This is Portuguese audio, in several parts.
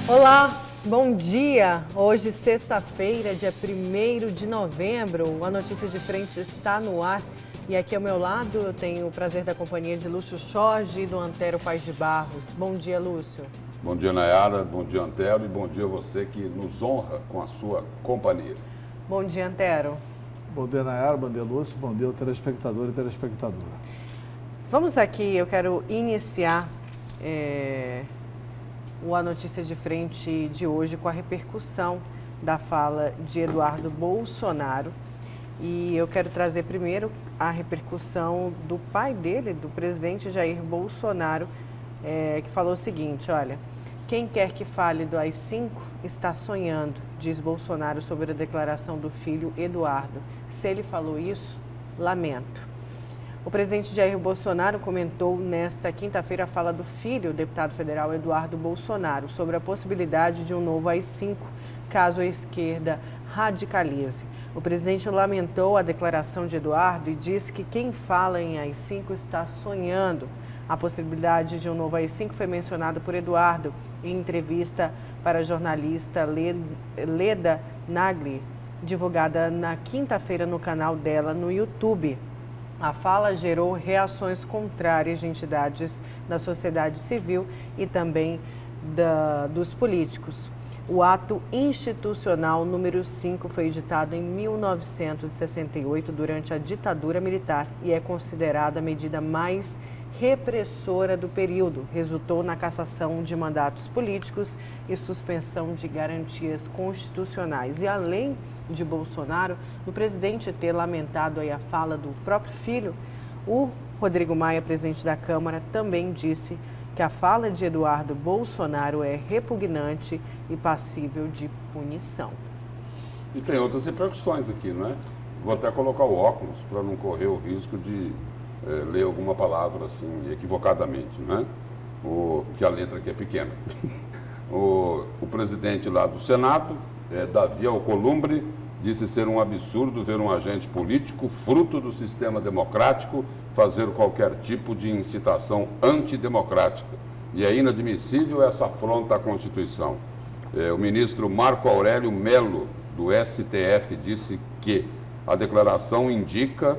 Olá, bom dia! Hoje, sexta-feira, dia 1º de novembro, a Notícia de Frente está no ar. E aqui ao meu lado eu tenho o prazer da companhia de Lúcio Jorge e do Antero Paz de Barros. Bom dia, Lúcio. Bom dia, Nayara, bom dia, Antero, e bom dia a você que nos honra com a sua companhia. Bom dia, Antero. Bom dia, Nayara, bom dia, Lúcio, bom dia, telespectador e telespectadora. Vamos aqui, eu quero iniciar a Notícia de Frente de hoje com a repercussão da fala de Eduardo Bolsonaro. E eu quero trazer primeiro a repercussão do pai dele, do presidente Jair Bolsonaro, que falou o seguinte: olha, quem quer que fale do AI-5 está sonhando, diz Bolsonaro sobre a declaração do filho Eduardo. Se ele falou isso, lamento. O presidente Jair Bolsonaro comentou nesta quinta-feira a fala do filho, o deputado federal Eduardo Bolsonaro, sobre a possibilidade de um novo AI-5, caso a esquerda radicalize. O presidente lamentou a declaração de Eduardo e disse que quem fala em AI-5 está sonhando. A possibilidade de um novo AI-5 foi mencionada por Eduardo em entrevista para a jornalista Leda Nagli, divulgada na quinta-feira no canal dela no YouTube. A fala gerou reações contrárias de entidades da sociedade civil e também dos políticos. O ato institucional número 5 foi editado em 1968 durante a ditadura militar e é considerada a medida mais repressora do período. Resultou na cassação de mandatos políticos e suspensão de garantias constitucionais. E além de Bolsonaro, o presidente ter lamentado aí a fala do próprio filho, o Rodrigo Maia, presidente da Câmara, também disse que a fala de Eduardo Bolsonaro é repugnante e passível de punição. E tem outras repercussões aqui, não é? Vou até colocar o óculos para não correr o risco de ler alguma palavra assim equivocadamente, não é? Que a letra aqui é pequena. O presidente lá do Senado, Davi Alcolumbre, disse ser um absurdo ver um agente político, fruto do sistema democrático, fazer qualquer tipo de incitação antidemocrática. E é inadmissível essa afronta à Constituição. O ministro Marco Aurélio Mello, do STF, disse que a declaração indica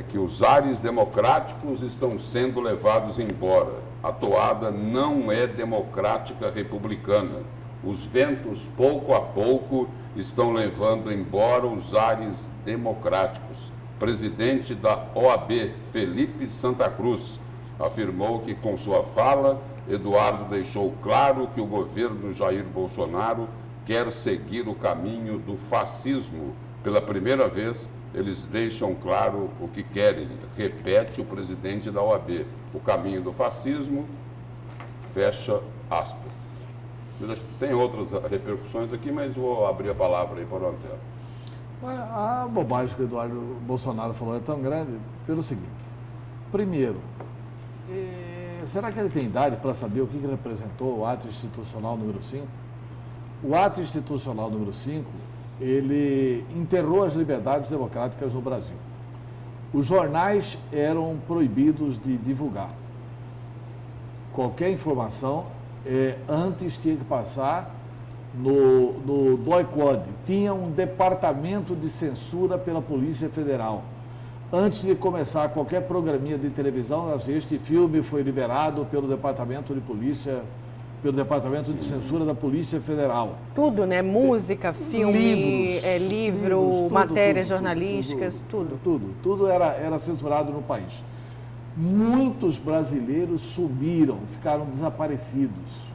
que os ares democráticos estão sendo levados embora. A toada não é democrática republicana. Os ventos, pouco a pouco, estão levando embora os ares democráticos. Presidente da OAB, Felipe Santa Cruz, afirmou que, com sua fala, Eduardo deixou claro que o governo Jair Bolsonaro quer seguir o caminho do fascismo. Pela primeira vez, eles deixam claro o que querem, repete o presidente da OAB. O caminho do fascismo, fecha aspas. Tem outras repercussões aqui, mas vou abrir a palavra aí para o Antero. A bobagem que o Eduardo Bolsonaro falou é tão grande pelo seguinte: primeiro, será que ele tem idade para saber o que representou o ato institucional número 5? O ato institucional número 5, ele enterrou as liberdades democráticas no Brasil. Os jornais eram proibidos de divulgar qualquer informação. Antes tinha que passar no DOI-CODE. Tinha um departamento de censura pela Polícia Federal. Antes de começar qualquer programinha de televisão, este filme foi liberado pelo Departamento de Polícia, pelo Departamento de Censura da Polícia Federal. Tudo, né? Música, filme, livros, matérias jornalísticas, tudo. Tudo era censurado no país. Muitos brasileiros sumiram, ficaram desaparecidos.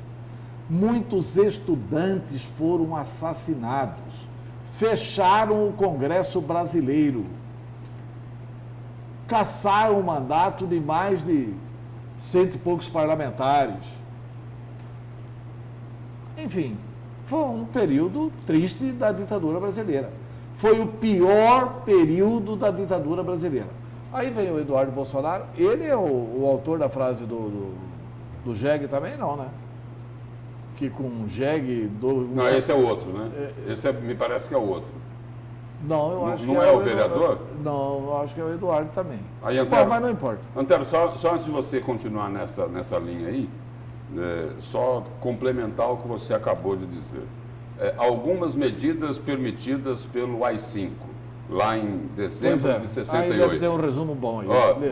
Muitos estudantes foram assassinados. Fecharam o Congresso brasileiro. Cassaram o mandato de mais de 100 e poucos parlamentares. Enfim, foi um período triste da ditadura brasileira. Foi o pior período da ditadura brasileira. Aí vem o Eduardo Bolsonaro, ele é o autor da frase do jegue também, não, né? Que com jegue... Não, esse é o outro, né? Esse me parece que é o outro. Não, eu acho que não é o vereador? Não, eu acho que é o Eduardo também. Aí, Antero, mas não importa. Antero, só antes de você continuar nessa linha aí, só complementar o que você acabou de dizer. Algumas medidas permitidas pelo AI-5, lá em dezembro de 68. Aí deve ter um resumo bom aí.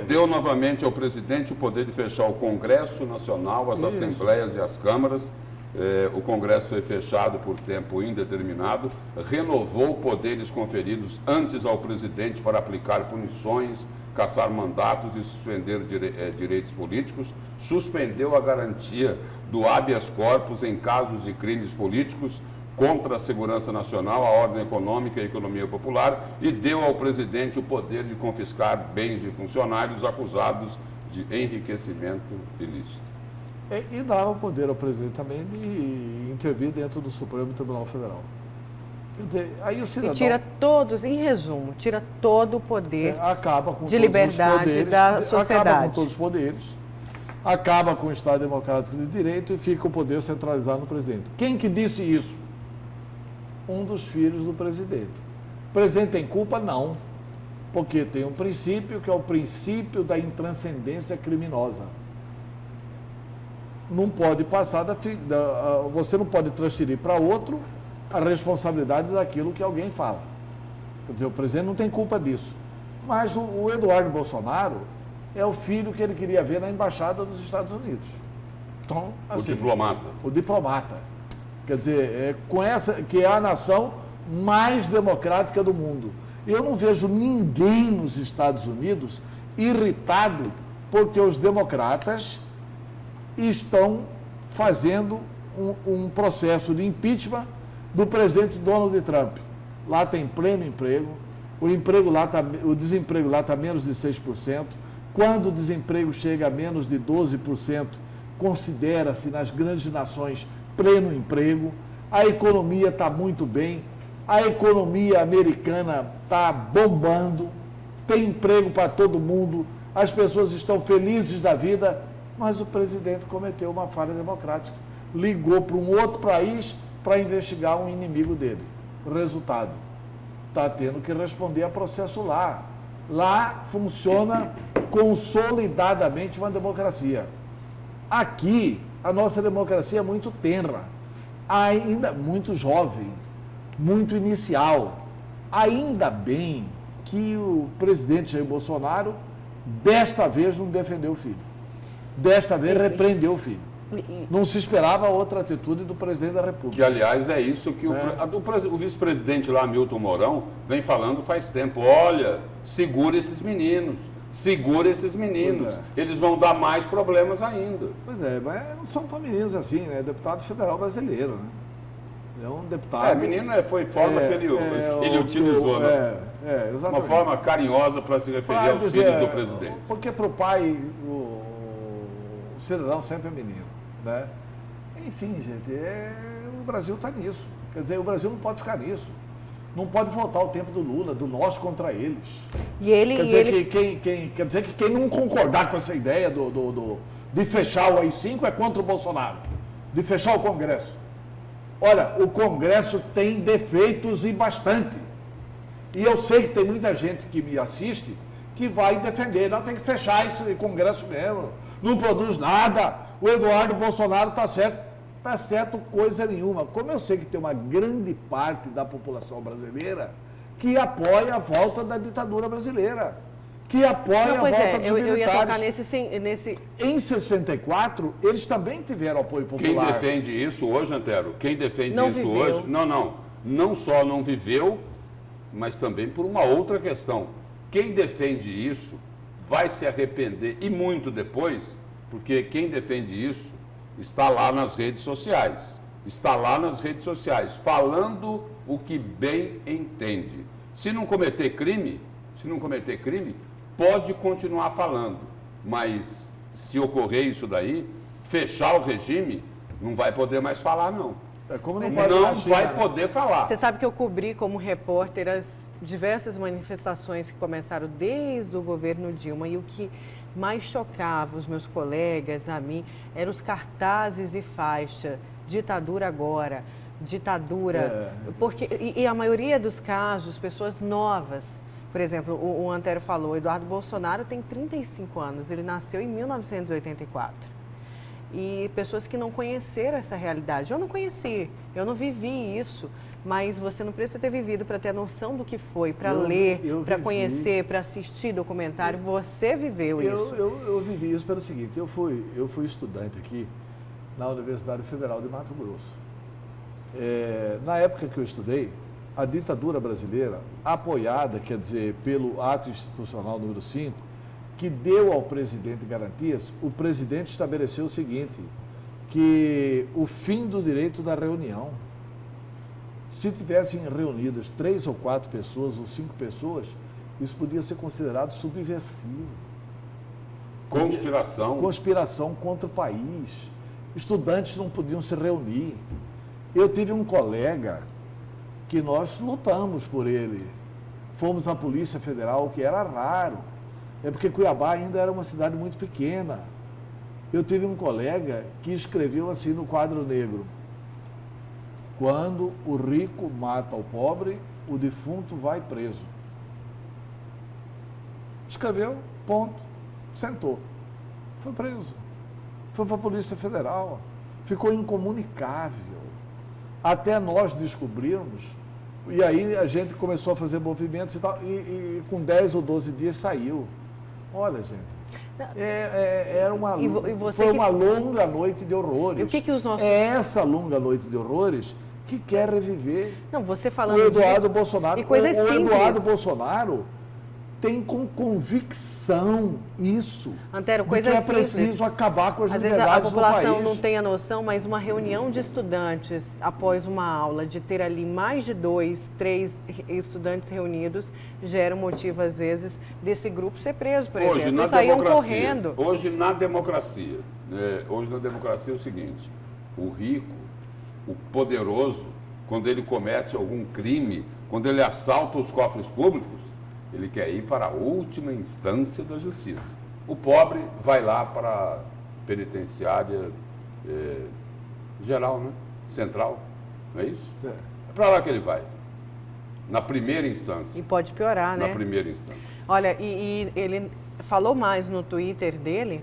Deu novamente ao presidente o poder de fechar o Congresso Nacional, as assembleias e as câmaras. O Congresso foi fechado por tempo indeterminado, renovou poderes conferidos antes ao presidente para aplicar punições, cassar mandatos e suspender direitos políticos, suspendeu a garantia do habeas corpus em casos de crimes políticos contra a segurança nacional, a ordem econômica e a economia popular e deu ao presidente o poder de confiscar bens de funcionários acusados de enriquecimento ilícito. E dava o poder ao presidente também de intervir dentro do Supremo Tribunal Federal. Quer dizer, aí o cidadão... E tira todos, em resumo, tira todo o poder acaba com de liberdade poderes, da sociedade. Acaba com todos os poderes, acaba com o Estado Democrático de Direito e fica o poder centralizado no presidente. Quem que disse isso? Um dos filhos do presidente. O presidente tem culpa? Não. Porque tem um princípio que é o princípio da intranscendência criminosa. Não pode passar você não pode transferir para outro a responsabilidade daquilo que alguém fala. Quer dizer, o presidente não tem culpa disso. Mas o Eduardo Bolsonaro é o filho que ele queria ver na embaixada dos Estados Unidos. Então, assim, o diplomata. Quer dizer, que é a nação mais democrática do mundo. Eu não vejo ninguém nos Estados Unidos irritado porque os democratas estão fazendo um processo de impeachment do presidente Donald Trump. Lá tem pleno emprego, o desemprego lá está menos de 6%. Quando o desemprego chega a menos de 12%, considera-se nas grandes nações pleno emprego. A economia está muito bem, a economia americana está bombando, tem emprego para todo mundo, as pessoas estão felizes da vida. Mas o presidente cometeu uma falha democrática. Ligou para um outro país para investigar um inimigo dele. Resultado, está tendo que responder a processo lá. Lá funciona consolidadamente uma democracia. Aqui, a nossa democracia é muito tenra, ainda muito jovem, muito inicial. Ainda bem que o presidente Jair Bolsonaro, desta vez, não defendeu o filho. Desta vez, repreendeu o filho. Não se esperava outra atitude do presidente da República. Que, aliás, é isso que o vice-presidente lá, Milton Mourão, vem falando faz tempo. Olha, segura esses meninos, eles vão dar mais problemas ainda. Pois é, mas não são tão meninos assim, né? Deputado federal brasileiro, né? É um deputado... menino foi forma que ele utilizou, né? Exatamente. Uma forma carinhosa para se referir aos filhos do presidente. Porque para o pai, o cidadão sempre é menino, né? Enfim, gente, o Brasil está nisso. Quer dizer, o Brasil não pode ficar nisso. Não pode voltar ao tempo do Lula, do nós contra eles. Quer dizer que quem não concordar com essa ideia de fechar o AI-5 é contra o Bolsonaro, de fechar o Congresso. Olha, o Congresso tem defeitos e bastante. E eu sei que tem muita gente que me assiste que vai defender. Não, tem que fechar esse Congresso mesmo. Não produz nada. O Eduardo Bolsonaro está certo. Está certo coisa nenhuma. Como eu sei que tem uma grande parte da população brasileira que apoia a volta da ditadura brasileira, que apoia a volta dos militares. Eu ia tocar nesse... Em 64, eles também tiveram apoio popular. Quem defende isso hoje, Antero, hoje... Não só não viveu, mas também por uma outra questão. Quem defende isso vai se arrepender, e muito depois, porque quem defende isso está lá nas redes sociais. Falando o que bem entende. Se não cometer crime, pode continuar falando. Mas se ocorrer isso daí, fechar o regime, não vai poder mais falar, não. Vai poder falar. Você sabe que eu cobri como repórter as diversas manifestações que começaram desde o governo Dilma, e o que mais chocava os meus colegas, a mim, eram os cartazes e faixa, ditadura agora, ditadura, porque e a maioria dos casos, pessoas novas. Por exemplo, o Antero falou, Eduardo Bolsonaro tem 35 anos, ele nasceu em 1984. e pessoas que não conheceram essa realidade. Eu não conheci, eu não vivi isso, mas você não precisa ter vivido para ter a noção do que foi, para ler, para conhecer, para assistir documentário. Você viveu isso. Eu vivi isso pelo seguinte, eu fui estudante aqui na Universidade Federal de Mato Grosso. Na época que eu estudei, a ditadura brasileira, apoiada, quer dizer, pelo ato institucional número 5, que deu ao presidente garantias, o presidente estabeleceu o seguinte, que o fim do direito da reunião, se tivessem reunidas 3 ou 4 pessoas ou 5 pessoas, isso podia ser considerado subversivo. Conspiração contra o país. Estudantes não podiam se reunir. Eu tive um colega que nós lutamos por ele. Fomos à Polícia Federal, o que era raro. É porque Cuiabá ainda era uma cidade muito pequena. Eu tive um colega que escreveu assim no quadro negro: quando o rico mata o pobre, o defunto vai preso. Escreveu, ponto, sentou. Foi preso. Foi para a Polícia Federal. Ficou incomunicável. Até nós descobrirmos. E aí a gente começou a fazer movimentos e tal. E com 10 ou 12 dias saiu. Olha, gente. Era foi uma longa noite de horrores. E o que os nossos... É essa longa noite de horrores que quer reviver. Não, você falando o Eduardo disso, Bolsonaro. E coisas o simples. Eduardo Bolsonaro tem com convicção isso. Antero, coisas que é simples. preciso acabar com as Às vezes liberdades a no país. população não tem a noção, mas uma reunião de estudantes após uma aula, de ter ali mais de 2, 3 estudantes reunidos, gera um motivo, às vezes, desse grupo ser preso, por exemplo. Eles saíam correndo. Hoje na democracia é o seguinte: o rico, o poderoso, quando ele comete algum crime, quando ele assalta os cofres públicos, ele quer ir para a última instância da justiça. O pobre vai lá para a penitenciária geral, né? Central, não é isso? É para lá que ele vai, na primeira instância. E pode piorar, né? Na primeira instância. Olha, e ele falou mais no Twitter dele,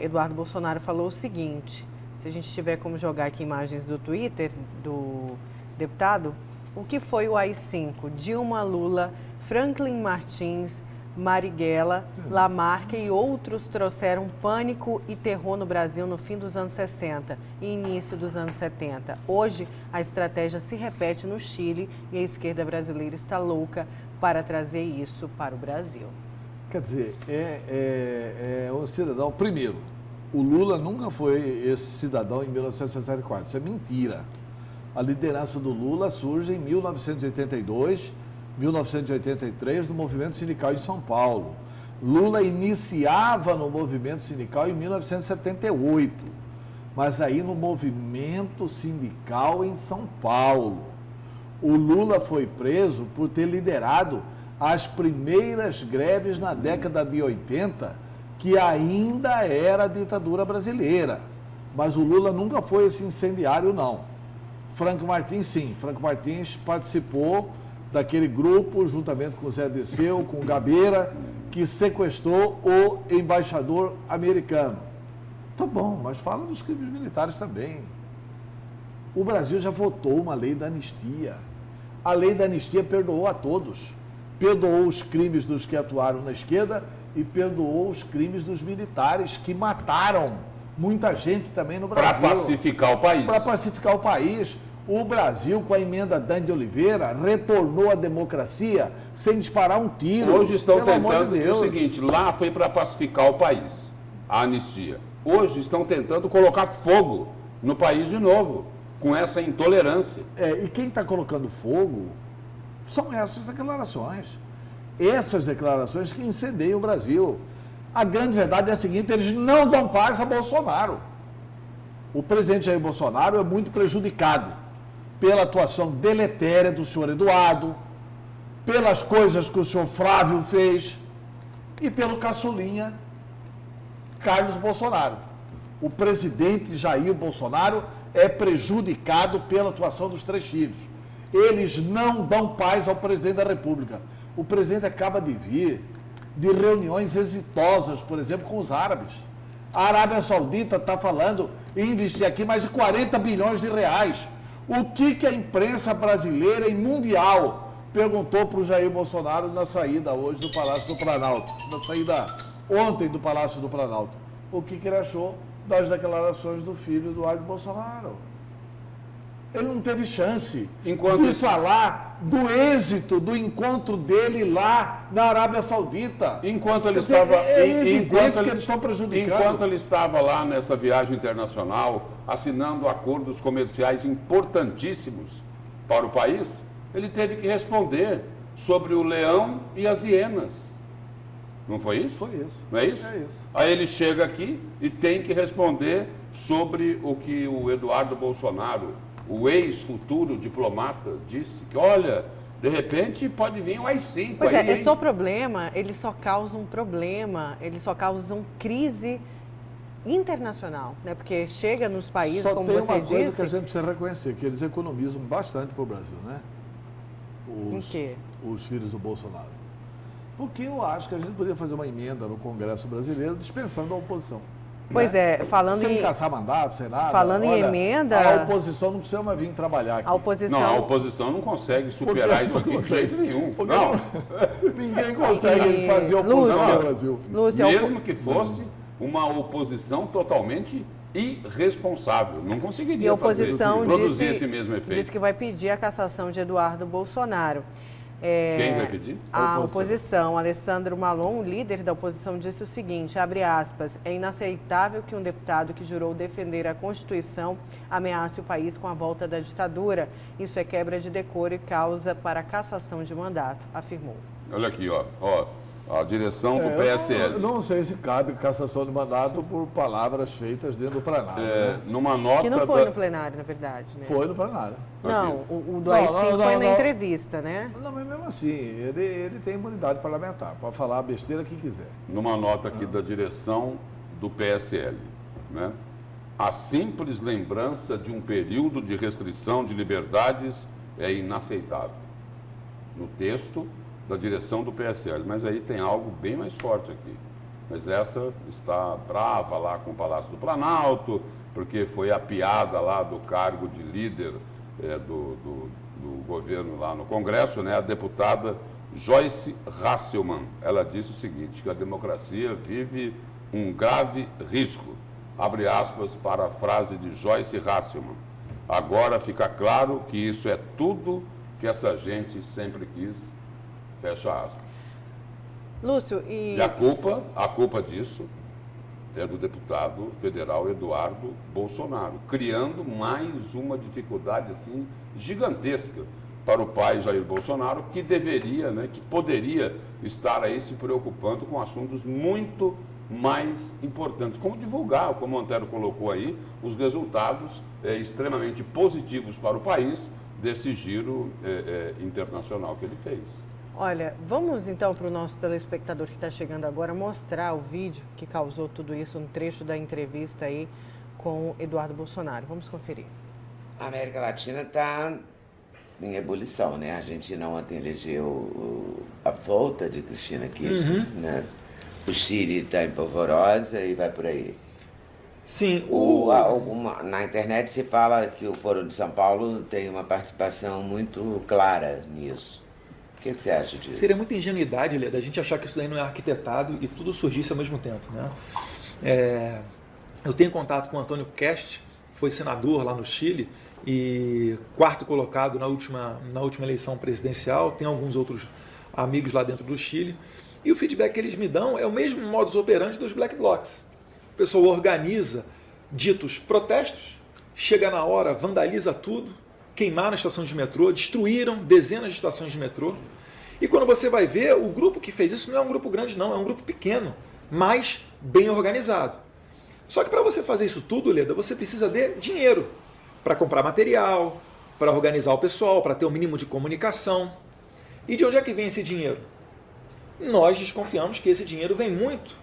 Eduardo Bolsonaro falou o seguinte, se a gente tiver como jogar aqui imagens do Twitter do deputado, o que foi o AI-5? Dilma, Lula, Franklin Martins, Marighella, Lamarck e outros trouxeram pânico e terror no Brasil no fim dos anos 60 e início dos anos 70. Hoje, a estratégia se repete no Chile e a esquerda brasileira está louca para trazer isso para o Brasil. Quer dizer, o cidadão... Primeiro, o Lula nunca foi esse cidadão em 1964. Isso é mentira. A liderança do Lula surge em 1982, 1983, no movimento sindical em São Paulo. Lula iniciava no movimento sindical em 1978, mas aí no movimento sindical em São Paulo. O Lula foi preso por ter liderado as primeiras greves na década de 80, que ainda era a ditadura brasileira. Mas o Lula nunca foi esse incendiário, não. Franco Martins, sim. Franco Martins participou daquele grupo, juntamente com o Zé Dirceu, com o Gabeira, que sequestrou o embaixador americano. Tá bom, mas fala dos crimes militares também. O Brasil já votou uma lei da anistia. A lei da anistia perdoou a todos. Perdoou os crimes dos que atuaram na esquerda e perdoou os crimes dos militares que mataram muita gente também no Brasil. Para pacificar o país. Para pacificar o país. O Brasil, com a emenda Dan de Oliveira, retornou à democracia sem disparar um tiro. Hoje estão tentando o seguinte, lá foi para pacificar o país, a anistia. Hoje estão tentando colocar fogo no país de novo, com essa intolerância. E quem está colocando fogo são essas declarações. Essas declarações que incendeiam o Brasil. A grande verdade é a seguinte, eles não dão paz a Bolsonaro. O presidente Jair Bolsonaro é muito prejudicado pela atuação deletéria do senhor Eduardo, pelas coisas que o senhor Flávio fez e pelo caçulinha Carlos Bolsonaro. O presidente Jair Bolsonaro é prejudicado pela atuação dos 3 filhos. Eles não dão paz ao presidente da República. O presidente acaba de vir de reuniões exitosas, por exemplo, com os árabes. A Arábia Saudita está falando em investir aqui mais de 40 bilhões de reais. O que a imprensa brasileira e mundial perguntou para o Jair Bolsonaro na saída hoje do Palácio do Planalto, na saída ontem do Palácio do Planalto? O que ele achou das declarações do filho Eduardo Bolsonaro? Ele não teve chance de falar do êxito do encontro dele lá na Arábia Saudita. Enquanto ele estava... evidente que eles estão prejudicando. Enquanto ele estava lá nessa viagem internacional, assinando acordos comerciais importantíssimos para o país, ele teve que responder sobre o leão e as hienas. Não foi isso? Foi isso. Não é isso? É isso. Aí ele chega aqui e tem que responder sobre o que o Eduardo Bolsonaro, o ex-futuro diplomata, disse, que olha, de repente pode vir um AI-5 Pois aí, é só problema, eles só causam problema, eles só causam crise internacional, né? Porque chega nos países, só como tem você uma coisa disse... que a gente precisa reconhecer, que eles economizam bastante para o Brasil, né? Em quê? Os filhos do Bolsonaro. Porque eu acho que a gente poderia fazer uma emenda no Congresso brasileiro dispensando a oposição. Pois né? é, falando sem em... caçar mandato, sem nada. Falando em emenda... A oposição não precisa mais vir trabalhar aqui. A oposição... Não, a oposição não consegue superar isso aqui de jeito nenhum. Não. Ninguém consegue fazer oposição no Brasil. Lúcio, mesmo que fosse uma oposição totalmente irresponsável. Não conseguiria e a oposição produzir esse mesmo efeito. Disse que vai pedir a cassação de Eduardo Bolsonaro. Quem vai pedir? A oposição. Alessandro Malon, líder da oposição, disse o seguinte, abre aspas, é inaceitável que um deputado que jurou defender a Constituição ameace o país com a volta da ditadura. Isso é quebra de decoro e causa para a cassação de mandato, afirmou. Olha aqui, ó a direção do PSL. Eu não sei se cabe cassação de mandato por palavras feitas dentro do plenário. Né? Numa nota que não foi no plenário, na verdade. Né? Foi no plenário. Não, o do AI-5 foi na entrevista, né? Não, mas mesmo assim, ele tem imunidade parlamentar, pode falar a besteira que quiser. Numa nota aqui da direção do PSL, né? A simples lembrança de um período de restrição de liberdades é inaceitável. No texto da direção do PSL, mas aí tem algo bem mais forte aqui. Mas essa está brava lá com o Palácio do Planalto, porque foi a piada lá do cargo de líder do governo lá no Congresso, né? A deputada Joyce Hasselmann. Ela disse o seguinte, que a democracia vive um grave risco. Abre aspas para a frase de Joyce Hasselmann. Agora fica claro que isso é tudo que essa gente sempre quis. Fecha aspas. Lúcio, E a culpa disso é do deputado federal Eduardo Bolsonaro, criando mais uma dificuldade assim gigantesca para o pai Jair Bolsonaro, que deveria, né, que poderia estar aí se preocupando com assuntos muito mais importantes, como divulgar, como o Antero colocou aí, os resultados extremamente positivos para o país desse giro internacional que ele fez. olha, vamos então para o nosso telespectador que está chegando agora mostrar o vídeo que causou tudo isso, um trecho da entrevista aí com Eduardo Bolsonaro. Vamos conferir. A América Latina está em ebulição, né? A Argentina ontem elegeu a volta de Cristina Kirchner, né? O Chile está em polvorosa e vai por aí. Sim. Na internet se fala que o Foro de São Paulo tem uma participação muito clara nisso. O que você acha disso? Seria muita ingenuidade, Leda, a gente achar que isso daí não é arquitetado e tudo surgisse ao mesmo tempo, né? Eu tenho contato com o Antônio Kest, foi senador lá no Chile e quarto colocado na última eleição presidencial, tem alguns outros amigos lá dentro do Chile, e o feedback que eles me dão é o mesmo modus operandi dos black blocs. O pessoal organiza ditos protestos, chega na hora, vandaliza tudo, queimaram a estação de metrô, destruíram dezenas de estações de metrô. E quando você vai ver, o grupo que fez isso não é um grupo grande não, é um grupo pequeno, mas bem organizado. Só que para você fazer isso tudo, Leda, você precisa de dinheiro para comprar material, para organizar o pessoal, para ter o mínimo de comunicação. E de onde é que vem esse dinheiro? Nós desconfiamos que esse dinheiro vem muito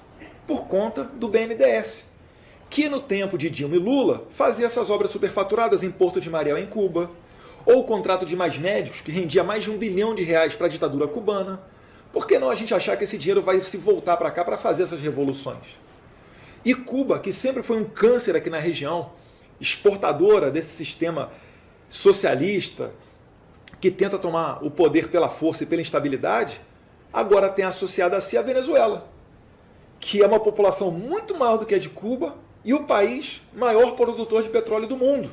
por conta do BNDES, que no tempo de Dilma e Lula fazia essas obras superfaturadas em Porto de Mariel, em Cuba, ou o contrato de mais médicos, que rendia mais de R$1 bilhão para a ditadura cubana. Por que não a gente achar que esse dinheiro vai se voltar para cá para fazer essas revoluções? E Cuba, que sempre foi um câncer aqui na região, exportadora desse sistema socialista, que tenta tomar o poder pela força e pela instabilidade, agora tem associado a si a Venezuela, que é uma população muito maior do que a de Cuba e o país maior produtor de petróleo do mundo.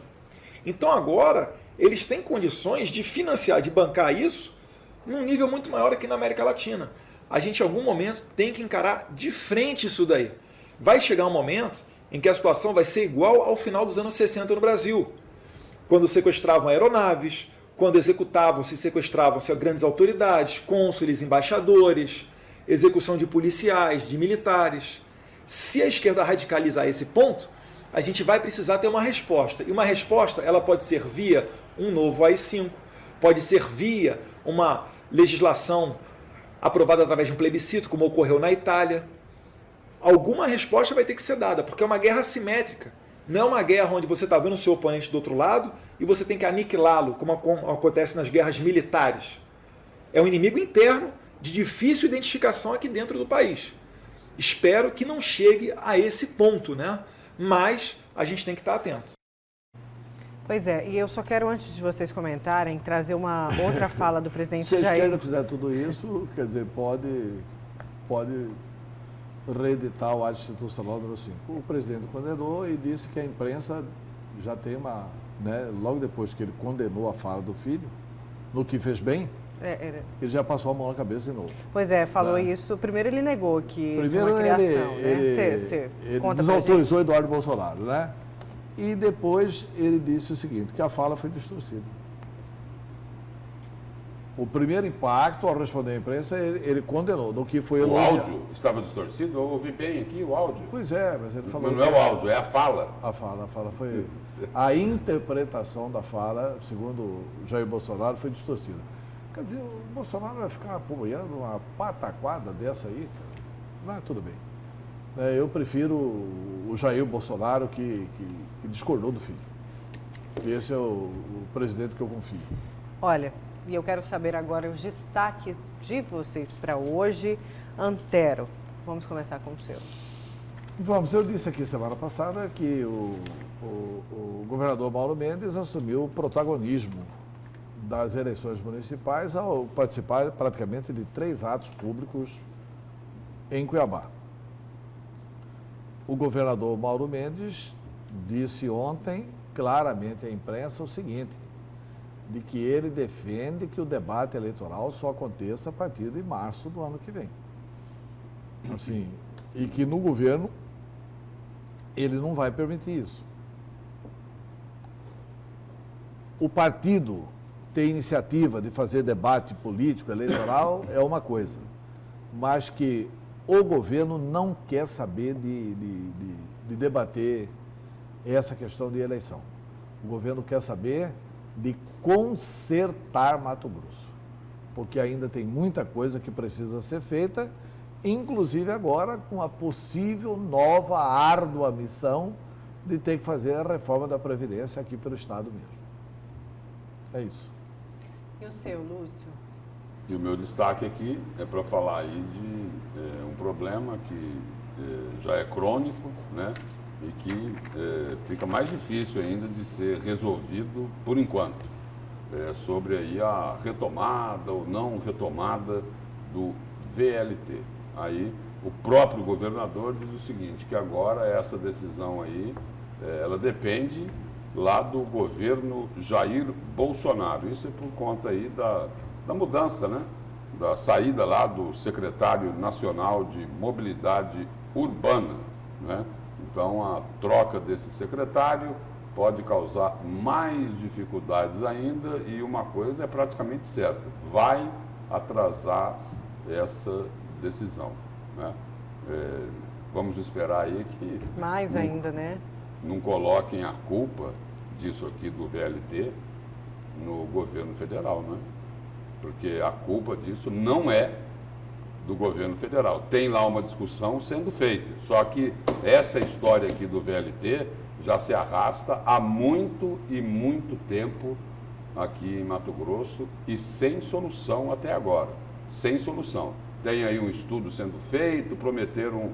Então agora eles têm condições de financiar, de bancar isso num nível muito maior aqui na América Latina. A gente, em algum momento, tem que encarar de frente isso daí. Vai chegar um momento em que a situação vai ser igual ao final dos anos 60 no Brasil, quando sequestravam aeronaves, quando sequestravam-se grandes autoridades, cônsules, embaixadores, execução de policiais, de militares. Se a esquerda radicalizar esse ponto, a gente vai precisar ter uma resposta. E uma resposta, ela pode ser via um novo AI-5, pode ser via uma legislação aprovada através de um plebiscito, como ocorreu na Itália. Alguma resposta vai ter que ser dada, porque é uma guerra assimétrica. Não é uma guerra onde você está vendo o seu oponente do outro lado e você tem que aniquilá-lo, como acontece nas guerras militares. É um inimigo interno de difícil identificação aqui dentro do país. Espero que não chegue a esse ponto, né? Mas a gente tem que estar atento. Pois é, e eu só quero, antes de vocês comentarem, trazer uma outra fala do presidente Jair. Se a esquerda fizer tudo isso, quer dizer, pode reeditar o ato institucional número 5. O presidente condenou e disse que a imprensa já tem uma... Né, logo depois que ele condenou a fala do filho, no que fez bem, ele já passou a mão na cabeça de novo. Pois é, falou isso. Primeiro ele negou que primeiro uma criação, ele desautorizou Eduardo Bolsonaro, né? E depois ele disse o seguinte, que a fala foi distorcida. O primeiro impacto, ao responder à imprensa, ele condenou, no que foi elogiado. O áudio estava distorcido? Eu ouvi bem aqui o áudio. Pois é, mas ele falou... Mas não é o áudio, é a fala. A fala foi... A interpretação da fala, segundo Jair Bolsonaro, foi distorcida. Quer dizer, o Bolsonaro vai ficar apoiando uma pataquada dessa aí, cara. Mas tudo bem. Eu prefiro o Jair Bolsonaro que discordou do filho. Esse é o presidente que eu confio. Olha, e eu quero saber agora os destaques de vocês para hoje. Antero, vamos começar com o seu. Vamos, eu disse aqui semana passada que o governador Mauro Mendes assumiu o protagonismo das eleições municipais ao participar praticamente de 3 atos públicos em Cuiabá. O governador Mauro Mendes disse ontem claramente à imprensa o seguinte, de que ele defende que o debate eleitoral só aconteça a partir de março do ano que vem. Assim, e que no governo ele não vai permitir isso. O partido ter iniciativa de fazer debate político, eleitoral, é uma coisa, mas que o governo não quer saber de debater essa questão de eleição. O governo quer saber de consertar Mato Grosso, porque ainda tem muita coisa que precisa ser feita, inclusive agora com a possível nova, árdua missão de ter que fazer a reforma da Previdência aqui pelo Estado mesmo. É isso. E o seu, Lúcio? E o meu destaque aqui é para falar aí de um problema que já é crônico, né? E que fica mais difícil ainda de ser resolvido por enquanto. Sobre aí a retomada ou não retomada do VLT. Aí o próprio governador diz o seguinte, que agora essa decisão aí, ela depende lá do governo Jair Bolsonaro. Isso é por conta aí da mudança, né? Da saída lá do secretário nacional de mobilidade urbana, né? Então a troca desse secretário pode causar mais dificuldades ainda e uma coisa é praticamente certa, vai atrasar essa decisão, né? Vamos esperar aí que... Mais ainda, né? Não coloquem a culpa disso aqui do VLT no governo federal, né? Porque a culpa disso não é do governo federal. Tem lá uma discussão sendo feita, só que essa história aqui do VLT já se arrasta há muito e muito tempo aqui em Mato Grosso e sem solução até agora, sem solução. tem aí um estudo sendo feito, prometeram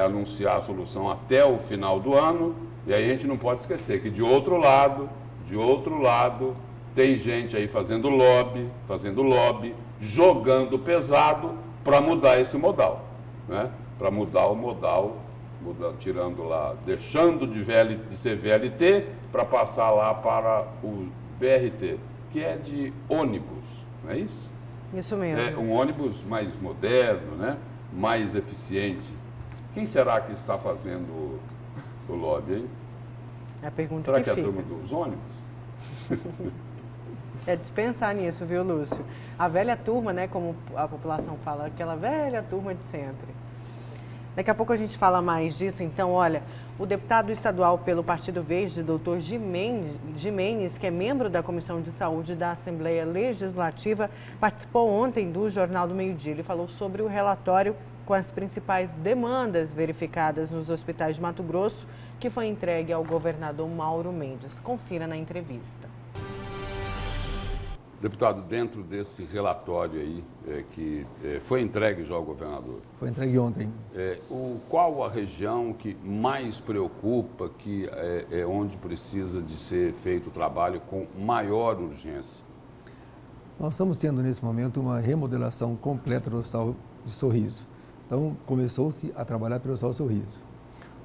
anunciar a solução até o final do ano, e aí a gente não pode esquecer que de outro lado, tem gente aí fazendo lobby, jogando pesado para mudar esse modal, né? Para mudar o modal, tirando lá, deixando de ser VLT para passar lá para o BRT, que é de ônibus, não é isso? Isso mesmo. É um ônibus mais moderno, né? Mais eficiente. Quem será que está fazendo o lobby, hein? É a pergunta será que é a fica. turma dos ônibus? É dispensar nisso, viu, Lúcio? A velha turma, né, como a população fala, aquela velha turma de sempre. Daqui a pouco a gente fala mais disso, então, olha, o deputado estadual pelo Partido Verde, doutor Jimenez, que é membro da Comissão de Saúde da Assembleia Legislativa, participou ontem do Jornal do Meio-Dia. Ele falou sobre o relatório com as principais demandas verificadas nos hospitais de Mato Grosso, que foi entregue ao governador Mauro Mendes. Confira na entrevista. Deputado, dentro desse relatório aí, que foi entregue já ao governador. Foi entregue ontem. Qual a região que mais preocupa, que é onde precisa de ser feito o trabalho com maior urgência? Nós estamos tendo, nesse momento, uma remodelação completa do Hospital de Sorriso. Então, começou-se a trabalhar pelo Hospital Sorriso.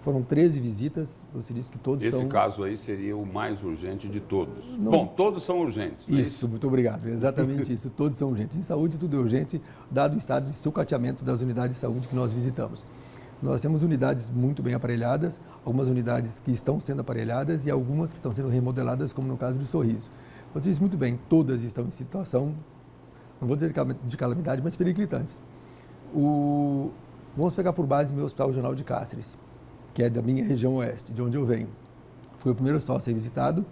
Foram 13 visitas, você disse que todos são... Esse caso aí seria o mais urgente de todos. Bom, todos são urgentes. Isso, muito obrigado. Exatamente isso, todos são urgentes. Em saúde, tudo é urgente, dado o estado de sucateamento das unidades de saúde que nós visitamos. Nós temos unidades muito bem aparelhadas, algumas unidades que estão sendo aparelhadas e algumas que estão sendo remodeladas, como no caso do Sorriso. Você disse muito bem, todas estão em situação, não vou dizer de calamidade, mas periclitantes. Vamos pegar por base meu Hospital Regional de Cáceres, que é da minha região oeste, de onde eu venho. Foi o primeiro hospital a ser visitado.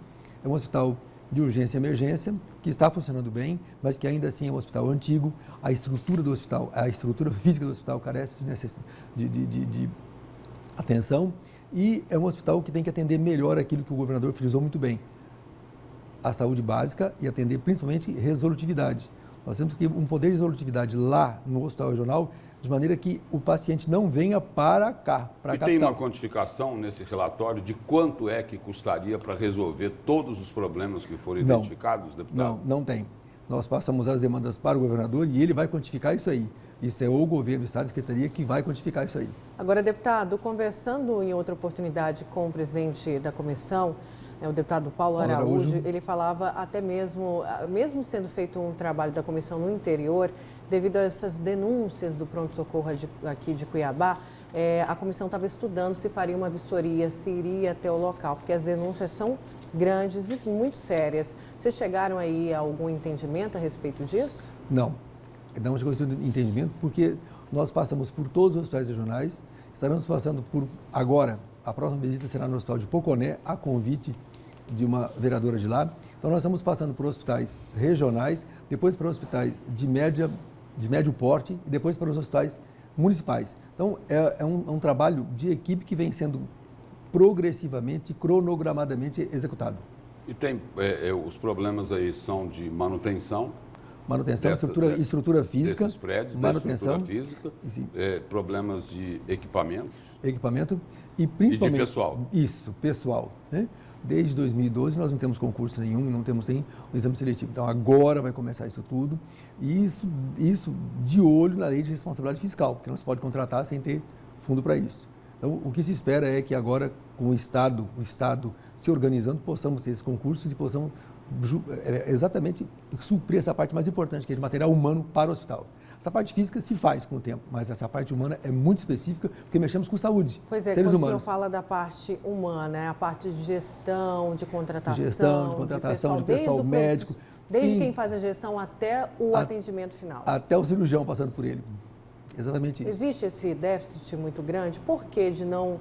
É um hospital de urgência e emergência, que está funcionando bem, mas que ainda assim é um hospital antigo. A estrutura do hospital, a estrutura física do hospital carece de atenção. E é um hospital que tem que atender melhor aquilo que o governador frisou muito bem. A saúde básica e atender principalmente resolutividade. Nós temos que um poder de resolutividade lá no hospital regional, de maneira que o paciente não venha para cá, para a capital. E tem uma quantificação nesse relatório de quanto é que custaria para resolver todos os problemas que foram identificados, deputado? Não tem. Nós passamos as demandas para o governador e ele vai quantificar isso aí. Isso é o governo, o Estado, a Secretaria que vai quantificar isso aí. Agora, deputado, conversando em outra oportunidade com o presidente da comissão, o deputado Paulo Araújo, ele falava até mesmo sendo feito um trabalho da comissão no interior, devido a essas denúncias do pronto-socorro aqui de Cuiabá, a comissão estava estudando se faria uma vistoria, se iria até o local, porque as denúncias são grandes e muito sérias. Vocês chegaram aí a algum entendimento a respeito disso? Não chegou a entendimento, porque nós passamos por todos os hospitais regionais, estaremos passando por, agora, a próxima visita será no Hospital de Poconé, a convite de uma vereadora de lá. Então, nós estamos passando por hospitais regionais, depois para hospitais de médio porte e depois para os hospitais municipais. Então, é um trabalho de equipe que vem sendo progressivamente, cronogramadamente executado. E tem, os problemas aí são de manutenção, estrutura física, desses prédios, manutenção, estrutura física, problemas de equipamento e principalmente... E de pessoal. Isso, pessoal, né? Desde 2012 nós não temos concurso nenhum, não temos nem um exame seletivo. Então agora vai começar isso tudo e isso de olho na lei de responsabilidade fiscal, porque não se pode contratar sem ter fundo para isso. Então o que se espera é que agora com o Estado se organizando, possamos ter esses concursos e possamos exatamente suprir essa parte mais importante, que é de material humano para o hospital. Essa parte física se faz com o tempo, mas essa parte humana é muito específica, porque mexemos com saúde, seres humanos. Quando o senhor fala da parte humana, a parte de gestão, de contratação, de pessoal médico. Desde quem faz a gestão até o atendimento final. Até o cirurgião passando por ele. Exatamente isso. Existe esse déficit muito grande? Por que de não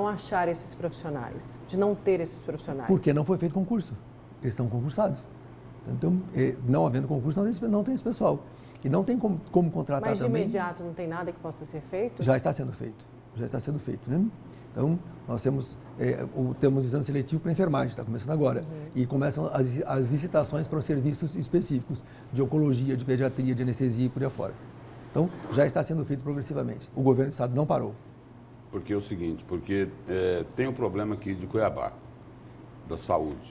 achar esses profissionais, de não ter esses profissionais? Porque não foi feito concurso. Eles são concursados. Então, não havendo concurso, não tem esse pessoal. E não tem como contratar também. Mas de imediato não tem nada que possa ser feito? Já está sendo feito, né? Então, nós temos o exame seletivo para enfermagem, está começando agora. E começam as licitações para os serviços específicos de oncologia, de pediatria, de anestesia e por aí afora. Então, já está sendo feito progressivamente. O governo do estado não parou. Porque é o seguinte, tem um problema aqui de Cuiabá, da saúde.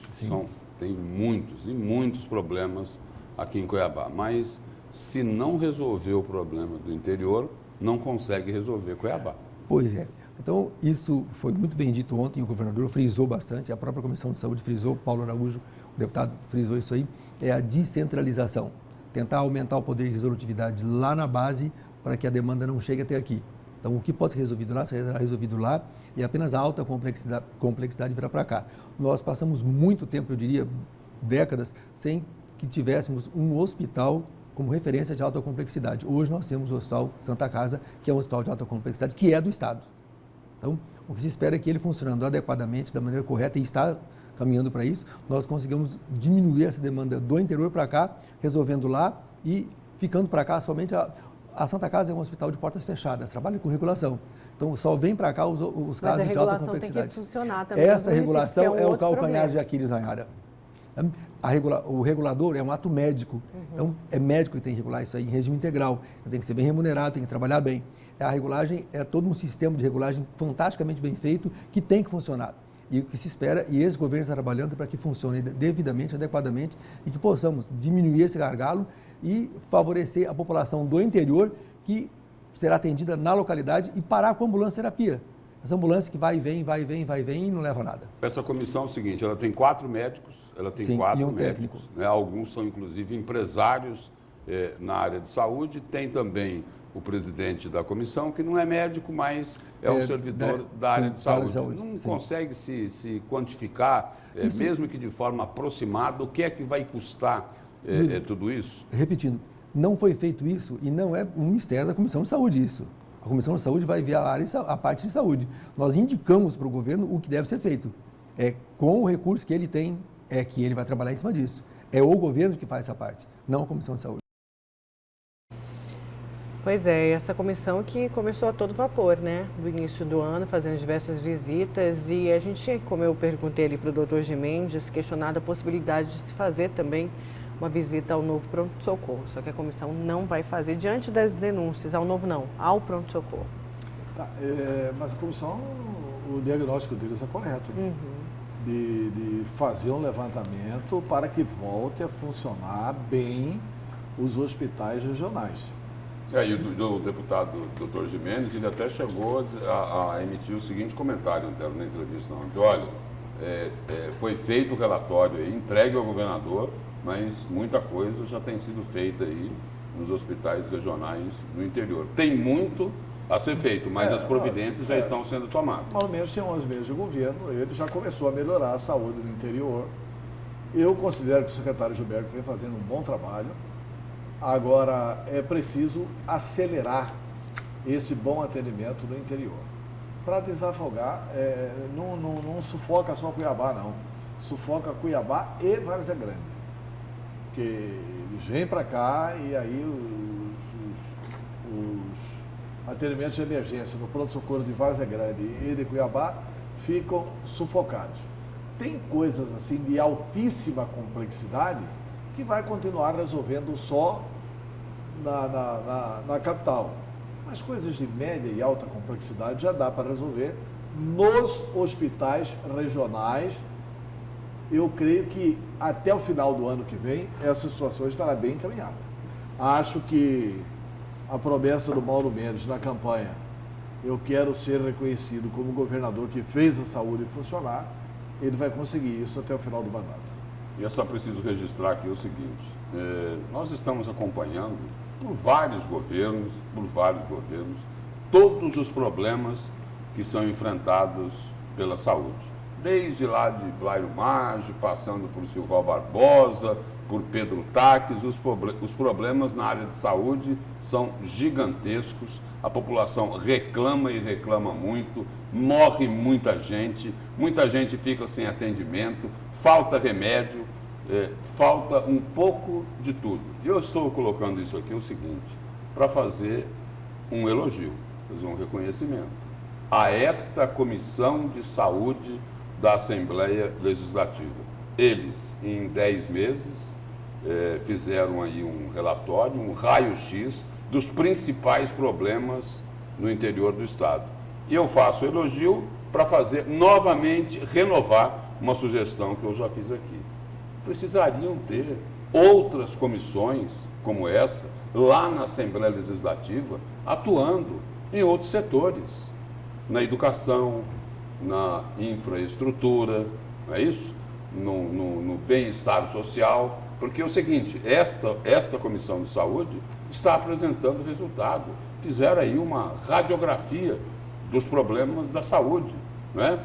Tem muitos e muitos problemas aqui em Cuiabá, mas se não resolver o problema do interior, não consegue resolver Cuiabá. Pois é. Então, isso foi muito bem dito ontem, o governador frisou bastante, a própria Comissão de Saúde frisou, Paulo Araújo, o deputado, frisou isso aí, é a descentralização. Tentar aumentar o poder de resolutividade lá na base para que a demanda não chegue até aqui. Então, o que pode ser resolvido lá, será resolvido lá e apenas a alta complexidade virá para cá. Nós passamos muito tempo, eu diria, décadas, sem que tivéssemos um hospital como referência de alta complexidade. Hoje nós temos o Hospital Santa Casa, que é um hospital de alta complexidade, que é do Estado. Então, o que se espera é que ele funcionando adequadamente, da maneira correta, e está caminhando para isso, nós conseguimos diminuir essa demanda do interior para cá, resolvendo lá e ficando para cá somente a Santa Casa é um hospital de portas fechadas, trabalha com regulação. Então, só vem para cá os casos de alta complexidade. Mas a regulação tem que funcionar também. Essa regulação é o calcanhar problema de Aquiles na área. O regulador é um ato médico, então é médico que tem que regular isso aí em regime integral, tem que ser bem remunerado, tem que trabalhar bem. A regulagem é todo um sistema de regulagem fantasticamente bem feito que tem que funcionar. E o que se espera, e esse governo está trabalhando para que funcione devidamente, adequadamente, e que possamos diminuir esse gargalo e favorecer a população do interior que será atendida na localidade e parar com a ambulância terapia. Essa ambulância que vai e vem, vai e vem, vai e vem e não leva a nada. Essa comissão é o seguinte, ela tem 4 médicos, Sim, e um técnico. Né? Alguns são inclusive empresários na área de saúde, tem também o presidente da comissão, que não é médico, mas é um servidor da área de saúde. Não consegue se quantificar, mesmo que de forma aproximada, o que é que vai custar tudo isso? Repetindo, não foi feito isso e não é um mistério da Comissão de Saúde isso. A Comissão de Saúde vai ver a parte de saúde. Nós indicamos para o governo o que deve ser feito. Com o recurso que ele tem, que ele vai trabalhar em cima disso. É o governo que faz essa parte, não a Comissão de Saúde. Pois é, essa comissão que começou a todo vapor, né? Do início do ano, fazendo diversas visitas e a gente, como eu perguntei ali para o doutor Gimendes, questionado a possibilidade de se fazer também uma visita ao novo pronto-socorro. Só que a comissão não vai fazer diante das denúncias, ao novo não, ao pronto-socorro. Tá, mas a comissão, o diagnóstico deles é correto. De fazer um levantamento para que volte a funcionar bem os hospitais regionais. E o deputado Dr. Gimenez, ele até chegou a emitir o seguinte comentário na entrevista ontem. Olha, foi feito o relatório aí, entregue ao governador, mas muita coisa já tem sido feita aí nos hospitais regionais no interior. Tem muito a ser feito, mas as providências já estão sendo tomadas. Ao menos tem 11 meses de governo, ele já começou a melhorar a saúde no interior. Eu considero que o secretário Gilberto vem fazendo um bom trabalho. Agora, é preciso acelerar esse bom atendimento no interior. Para desafogar, não sufoca só Cuiabá, não. Sufoca Cuiabá e Várzea Grande. Porque eles vêm para cá e aí os atendimentos de emergência no pronto-socorro de Várzea Grande e de Cuiabá ficam sufocados. Tem coisas assim de altíssima complexidade que vai continuar resolvendo só na capital. Mas coisas de média e alta complexidade já dá para resolver nos hospitais regionais. Eu creio que até o final do ano que vem essa situação estará bem encaminhada. Acho que a promessa do Mauro Mendes na campanha, eu quero ser reconhecido como governador que fez a saúde funcionar, ele vai conseguir isso até o final do mandato. E eu só preciso registrar aqui o seguinte, nós estamos acompanhando por vários governos, todos os problemas que são enfrentados pela saúde. Desde lá de Blairo Maggi, passando por Silval Barbosa, por Pedro Taques, os problemas na área de saúde são gigantescos, a população reclama e reclama muito, morre muita gente fica sem atendimento, falta remédio, falta um pouco de tudo. E eu estou colocando isso aqui o seguinte, para fazer um elogio, fazer um reconhecimento. a esta Comissão de Saúde da Assembleia Legislativa. Eles, em 10 meses, fizeram aí um relatório, um raio-x dos principais problemas no interior do Estado. E eu faço elogio para fazer novamente, renovar uma sugestão que eu já fiz aqui. Precisariam ter outras comissões como essa, lá na Assembleia Legislativa, atuando em outros setores, na educação, na infraestrutura, não é isso? No bem-estar social, porque é o seguinte, esta Comissão de Saúde está apresentando resultado. Fizeram aí uma radiografia dos problemas da saúde, não é?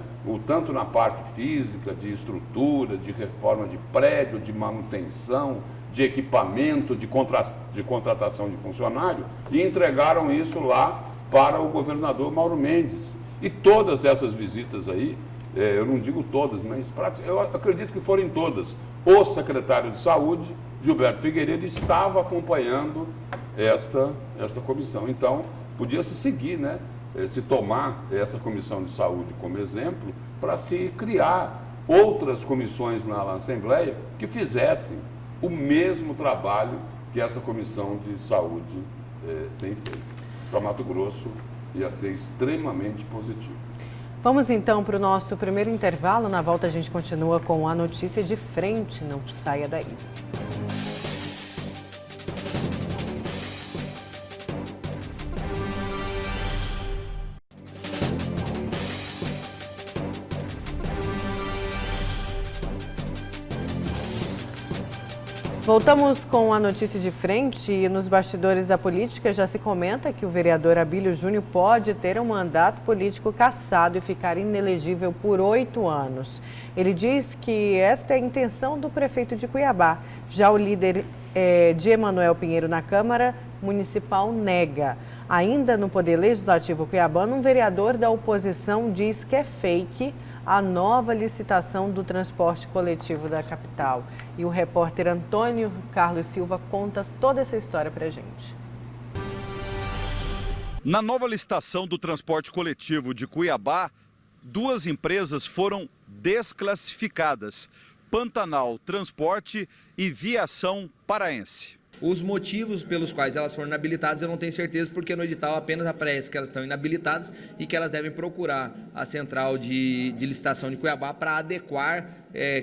Tanto na parte física, de estrutura, de reforma de prédio, de manutenção, de equipamento, de contratação de funcionário, e entregaram isso lá para o governador Mauro Mendes. E todas essas visitas aí, eu não digo todas, mas eu acredito que forem todas, o secretário de Saúde, Gilberto Figueiredo, estava acompanhando esta comissão. Então, podia se seguir, né? Se tomar essa Comissão de Saúde como exemplo, para se criar outras comissões na Assembleia que fizessem o mesmo trabalho que essa Comissão de Saúde tem feito. Para Mato Grosso ia ser extremamente positivo. Vamos então para o nosso primeiro intervalo. Na volta a gente continua com a notícia de frente. Não saia daí. Voltamos com a notícia de frente e nos bastidores da política já se comenta que o vereador Abílio Júnior pode ter um mandato político cassado e ficar inelegível por 8 anos. Ele diz que esta é a intenção do prefeito de Cuiabá. Já o líder de Emanuel Pinheiro na Câmara Municipal nega. Ainda no Poder Legislativo cuiabano, um vereador da oposição diz que é fake a nova licitação do transporte coletivo da capital. E o repórter Antônio Carlos Silva conta toda essa história para a gente. Na nova licitação do transporte coletivo de Cuiabá, 2 empresas foram desclassificadas: Pantanal Transporte e Viação Paraense. Os motivos pelos quais elas foram inabilitadas eu não tenho certeza, porque no edital apenas aparece que elas estão inabilitadas e que elas devem procurar a central de licitação de Cuiabá para adequar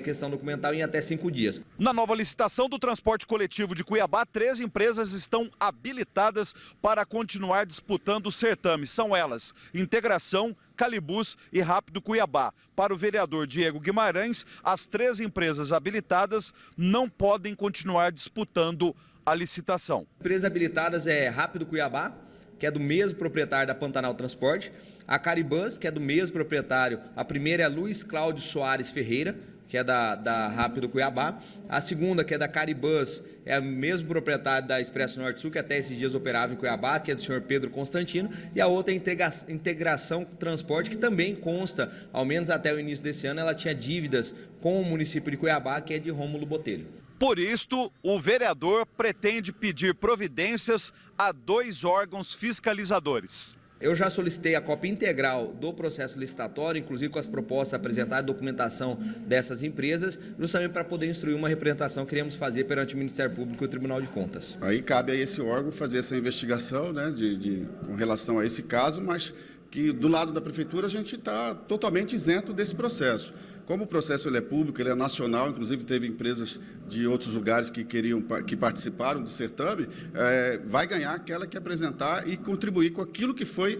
questão documental em até 5 dias. Na nova licitação do transporte coletivo de Cuiabá, 3 empresas estão habilitadas para continuar disputando o certame. São elas: Integração, Calibus e Rápido Cuiabá. Para o vereador Diego Guimarães, as 3 empresas habilitadas não podem continuar disputando a licitação. Empresas habilitadas é Rápido Cuiabá, que é do mesmo proprietário da Pantanal Transporte, a Caribus, que é do mesmo proprietário, a primeira é Luiz Cláudio Soares Ferreira, que é da Rápido Cuiabá, a segunda, que é da Caribus, é o mesmo proprietário da Expresso Norte Sul, que até esses dias operava em Cuiabá, que é do senhor Pedro Constantino, e a outra é a Integração Transporte, que também consta, ao menos até o início desse ano, ela tinha dívidas com o município de Cuiabá, que é de Rômulo Botelho. Por isto, o vereador pretende pedir providências a 2 órgãos fiscalizadores. Eu já solicitei a cópia integral do processo licitatório, inclusive com as propostas apresentadas, documentação dessas empresas, justamente para poder instruir uma representação que queremos fazer perante o Ministério Público e o Tribunal de Contas. Aí cabe a esse órgão fazer essa investigação, né, com relação a esse caso, mas que do lado da Prefeitura a gente está totalmente isento desse processo. Como o processo ele é público, ele é nacional, inclusive teve empresas de outros lugares que participaram do certame, vai ganhar aquela que apresentar e contribuir com aquilo que foi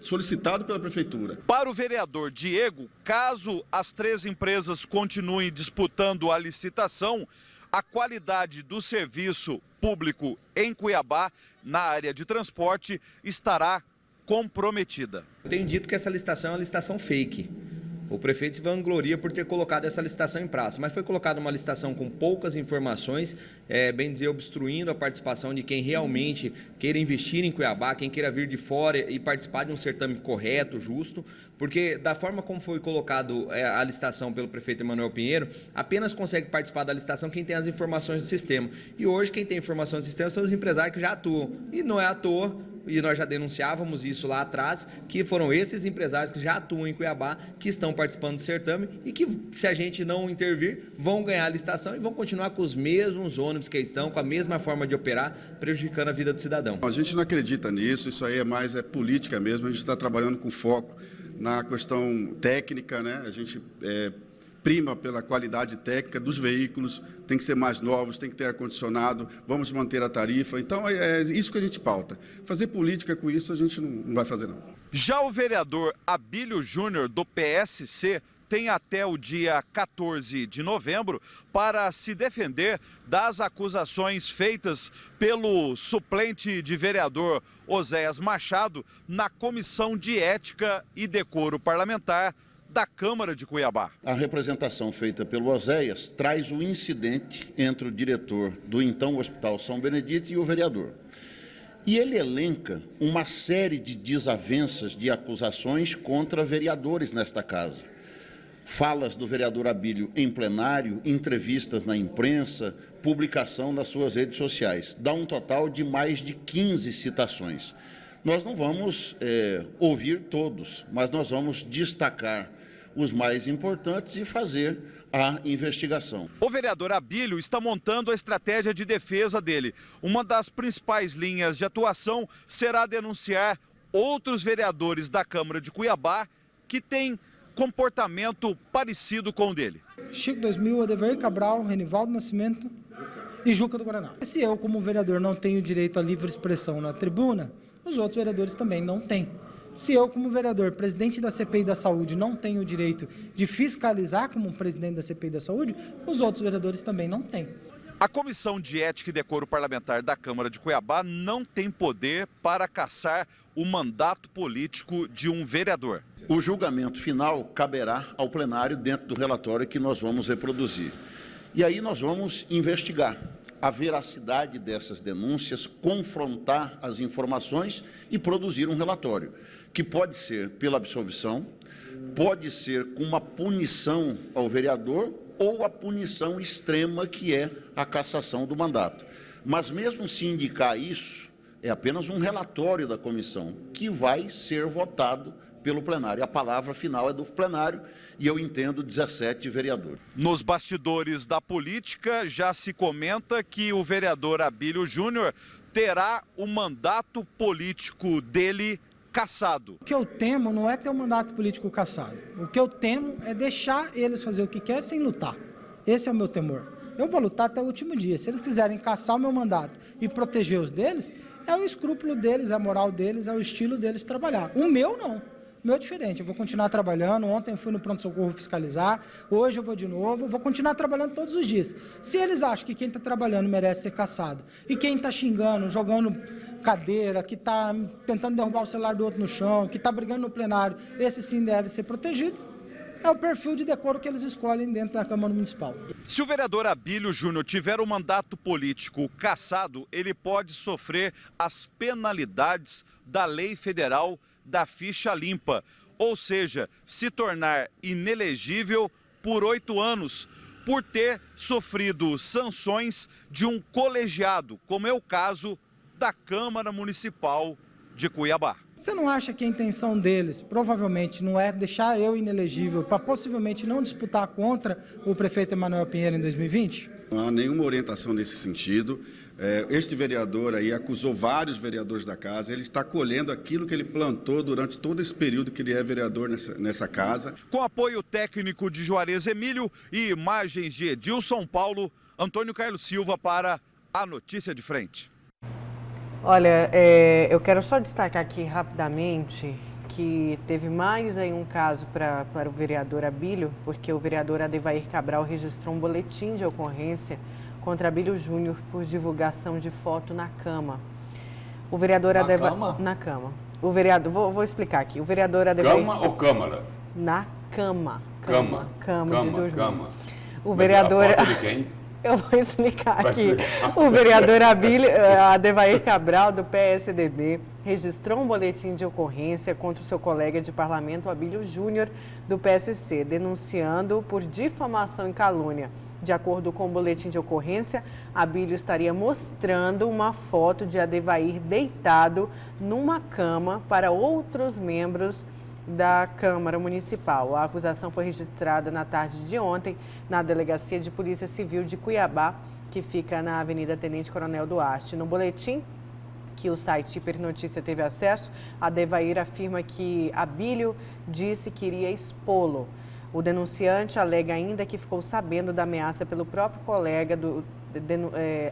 solicitado pela Prefeitura. Para o vereador Diego, caso as 3 empresas continuem disputando a licitação, a qualidade do serviço público em Cuiabá, na área de transporte, estará comprometida. Eu tenho dito que essa licitação é uma licitação fake. O prefeito se vangloria por ter colocado essa licitação em praça, mas foi colocada uma licitação com poucas informações, bem dizer, obstruindo a participação de quem realmente queira investir em Cuiabá, quem queira vir de fora e participar de um certame correto, justo, porque da forma como foi colocado a licitação pelo prefeito Emanuel Pinheiro, apenas consegue participar da licitação quem tem as informações do sistema. E hoje quem tem informações do sistema são os empresários que já atuam. E não é à toa e nós já denunciávamos isso lá atrás, que foram esses empresários que já atuam em Cuiabá, que estão participando do certame e que, se a gente não intervir, vão ganhar a licitação e vão continuar com os mesmos ônibus que estão, com a mesma forma de operar, prejudicando a vida do cidadão. A gente não acredita nisso, isso aí é política mesmo, a gente está trabalhando com foco na questão técnica, né? A gente prima pela qualidade técnica dos veículos, tem que ser mais novos, tem que ter ar-condicionado, vamos manter a tarifa. Então, é isso que a gente pauta. Fazer política com isso a gente não vai fazer, não. Já o vereador Abílio Júnior, do PSC, tem até o dia 14 de novembro para se defender das acusações feitas pelo suplente de vereador Oséias Machado na Comissão de Ética e Decoro Parlamentar da Câmara de Cuiabá. A representação feita pelo Oséias traz o incidente entre o diretor do então Hospital São Benedito e o vereador. E ele elenca uma série de desavenças de acusações contra vereadores nesta casa. Falas do vereador Abílio em plenário, entrevistas na imprensa, publicação nas suas redes sociais. Dá um total de mais de 15 citações. Nós não vamos ouvir todos, mas nós vamos destacar os mais importantes e fazer a investigação. O vereador Abílio está montando a estratégia de defesa dele. Uma das principais linhas de atuação será denunciar outros vereadores da Câmara de Cuiabá que têm comportamento parecido com o dele. Chico 2000, Adevair Cabral, Renivaldo Nascimento e Juca do Guaraná. Se eu, como vereador, não tenho direito à livre expressão na tribuna, os outros vereadores também não têm. Se eu, como vereador, presidente da CPI da Saúde, não tenho o direito de fiscalizar como presidente da CPI da Saúde, os outros vereadores também não têm. A Comissão de Ética e Decoro Parlamentar da Câmara de Cuiabá não tem poder para cassar o mandato político de um vereador. O julgamento final caberá ao plenário dentro do relatório que nós vamos reproduzir. E aí nós vamos investigar a veracidade dessas denúncias, confrontar as informações e produzir um relatório, que pode ser pela absolvição, pode ser com uma punição ao vereador ou a punição extrema, que é a cassação do mandato. Mas mesmo se indicar isso, é apenas um relatório da comissão, que vai ser votado pelo plenário. A palavra final é do plenário e eu entendo 17 vereadores. Nos bastidores da política já se comenta que o vereador Abílio Júnior terá o mandato político dele cassado. O que eu temo não é ter o mandato político cassado. O que eu temo é deixar eles fazer o que querem sem lutar. Esse é o meu temor. Eu vou lutar até o último dia. Se eles quiserem cassar o meu mandato e proteger os deles, é o escrúpulo deles, é a moral deles, é o estilo deles trabalhar. O meu não. O meu é diferente, eu vou continuar trabalhando. Ontem fui no pronto-socorro fiscalizar, hoje eu vou de novo, vou continuar trabalhando todos os dias. Se eles acham que quem está trabalhando merece ser cassado, e quem está xingando, jogando cadeira, que está tentando derrubar o celular do outro no chão, que está brigando no plenário, esse sim deve ser protegido, é o perfil de decoro que eles escolhem dentro da Câmara Municipal. Se o vereador Abílio Júnior tiver o mandato político cassado, ele pode sofrer as penalidades da lei federal da ficha limpa, ou seja, se tornar inelegível por 8 anos, por ter sofrido sanções de um colegiado, como é o caso da Câmara Municipal de Cuiabá. Você não acha que a intenção deles, provavelmente, não é deixar eu inelegível para possivelmente não disputar contra o prefeito Emanuel Pinheiro em 2020? Não há nenhuma orientação nesse sentido. Este vereador aí acusou vários vereadores da casa, ele está colhendo aquilo que ele plantou durante todo esse período que ele é vereador nessa casa. Com apoio técnico de Juarez Emílio e imagens de Edilson Paulo, Antônio Carlos Silva para a Notícia de Frente. Olha, eu quero só destacar aqui rapidamente que teve mais aí um caso para o vereador Abílio, porque o vereador Adevair Cabral registrou um boletim de ocorrência contra Abílio Júnior por divulgação de foto na cama. O vereador na cama. O vereador, vou explicar aqui. O vereador Adevair... Cama ou câmara? Na cama. Cama de dormir. Cama. O vereador... A foto de quem? Eu vou explicar aqui. O vereador Adevair Cabral, do PSDB, registrou um boletim de ocorrência contra o seu colega de parlamento, Abílio Júnior, do PSC, denunciando por difamação e calúnia. De acordo com o boletim de ocorrência, Abílio estaria mostrando uma foto de Adevair deitado numa cama para outros membros da Câmara Municipal. A acusação foi registrada na tarde de ontem na Delegacia de Polícia Civil de Cuiabá, que fica na Avenida Tenente Coronel Duarte. No boletim que o site Hipernotícia teve acesso, Adevair afirma que Abílio disse que iria expô-lo. O denunciante alega ainda que ficou sabendo da ameaça pelo próprio colega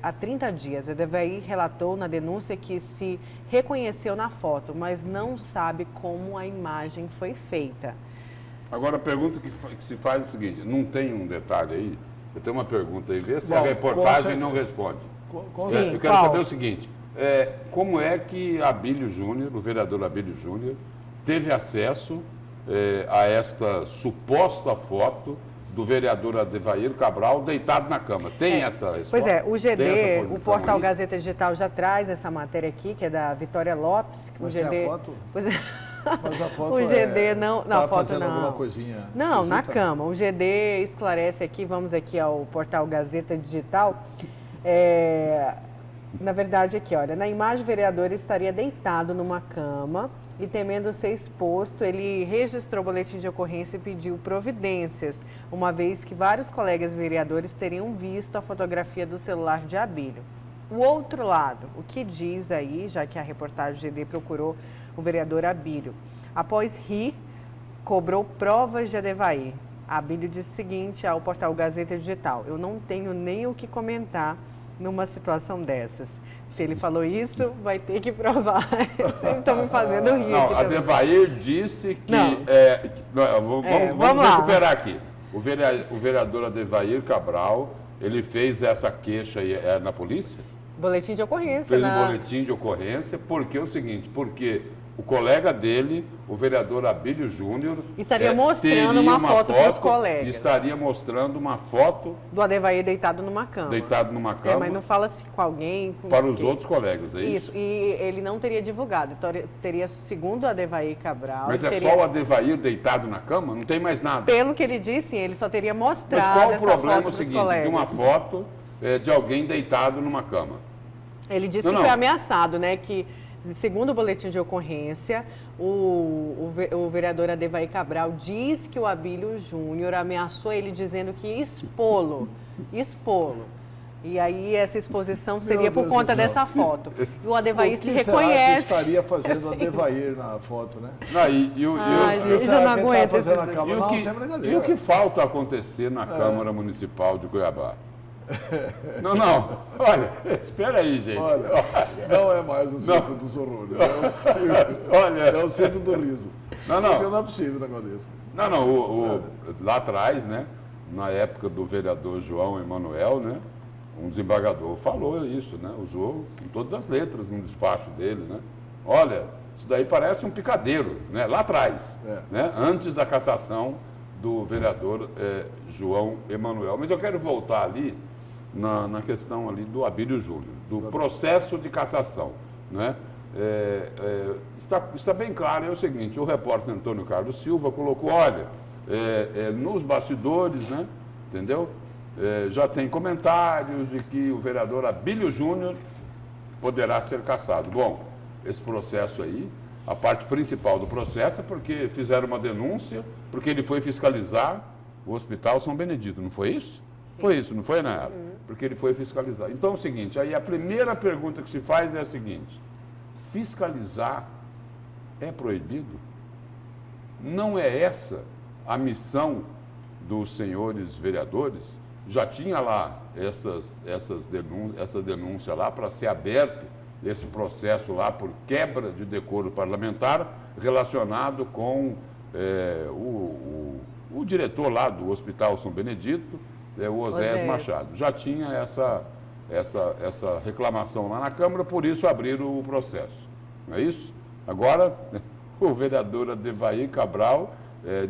há 30 dias. Adevair relatou na denúncia que se reconheceu na foto, mas não sabe como a imagem foi feita. Agora, a pergunta que se faz é o seguinte, não tem um detalhe aí? Eu tenho uma pergunta aí, vê se a reportagem não responde. Sim, eu quero saber o seguinte, como é que Abílio Júnior, o vereador Abílio Júnior, teve acesso a esta suposta foto do vereador Adevair Cabral deitado na cama? Tem essa resposta? Pois é, o GD, o portal aí? Gazeta Digital já traz essa matéria aqui, que é da Vitória Lopes. Mas o GD, tem a foto? Pois é. Mas a foto o GD não, tá foto fazendo não. alguma coisinha Não, na esquisita? cama. O GD esclarece aqui, vamos aqui ao portal Gazeta Digital. Na verdade, aqui, olha, na imagem o vereador estaria deitado numa cama e, temendo ser exposto, ele registrou o boletim de ocorrência e pediu providências, uma vez que vários colegas vereadores teriam visto a fotografia do celular de Abílio. O outro lado, o que diz aí, já que a reportagem GD procurou o vereador Abílio, após rir, cobrou provas de Adevair. Abílio disse o seguinte ao portal Gazeta Digital: eu não tenho nem o que comentar numa situação dessas. Se ele falou isso, vai ter que provar. Vocês estão me fazendo rir. Não, Adevair disse que... vamos recuperar aqui. O vereador Adevair Cabral, ele fez essa queixa aí, na polícia? Boletim de ocorrência. Fez um boletim de ocorrência, porque é o seguinte, porque o colega dele, o vereador Abílio Júnior... estaria mostrando uma foto para os colegas. Estaria mostrando uma foto... do Adevair deitado numa cama. Deitado numa cama. Mas não fala assim com alguém... para os outros colegas, é isso? Isso, e ele não teria divulgado. Teria, segundo o Adevair Cabral... Mas só o Adevair deitado na cama? Não tem mais nada? Pelo que ele disse, ele só teria mostrado Mas qual o essa problema foto seguinte, de uma foto de alguém deitado numa cama? Ele disse que foi ameaçado, né? Que, segundo o boletim de ocorrência, o vereador Adevair Cabral diz que o Abílio Júnior ameaçou ele dizendo que ia expô-lo. E aí essa exposição seria por conta dessa foto. E o Adevair se reconhece. O que estaria fazendo o Adevair na foto, né? Eu já não aguento. E o que falta acontecer na Câmara Municipal de Cuiabá? Não, olha, espera aí, gente. Olha, não é mais o circo dos horrores, é o circo do riso. Não é possível um negócio desse. Lá atrás, né, na época do vereador João Emanuel, né, um desembargador falou isso, né, usou com todas as letras no despacho dele, né. Olha, isso daí parece um picadeiro, né, lá atrás, né, antes da cassação do vereador João Emanuel. Mas eu quero voltar ali na questão ali do Abílio Júnior, do processo de cassação, né? Está bem claro, é o seguinte, o repórter Antônio Carlos Silva colocou, olha, nos bastidores, né, entendeu? Já tem comentários de que o vereador Abílio Júnior poderá ser cassado. Bom, esse processo aí, a parte principal do processo é porque fizeram uma denúncia, porque ele foi fiscalizar o Hospital São Benedito, não foi isso? Sim. Foi isso, não foi, Nayara? Porque ele foi fiscalizar. Então é o seguinte, aí a primeira pergunta que se faz é a seguinte, fiscalizar é proibido? Não é essa a missão dos senhores vereadores? Já tinha lá essa denúncia lá para ser aberto esse processo lá por quebra de decoro parlamentar relacionado com o diretor lá do Hospital São Benedito, o Oséias Machado. Já tinha essa reclamação lá na Câmara, por isso abriram o processo. Não é isso? Agora, o vereador Adevair Cabral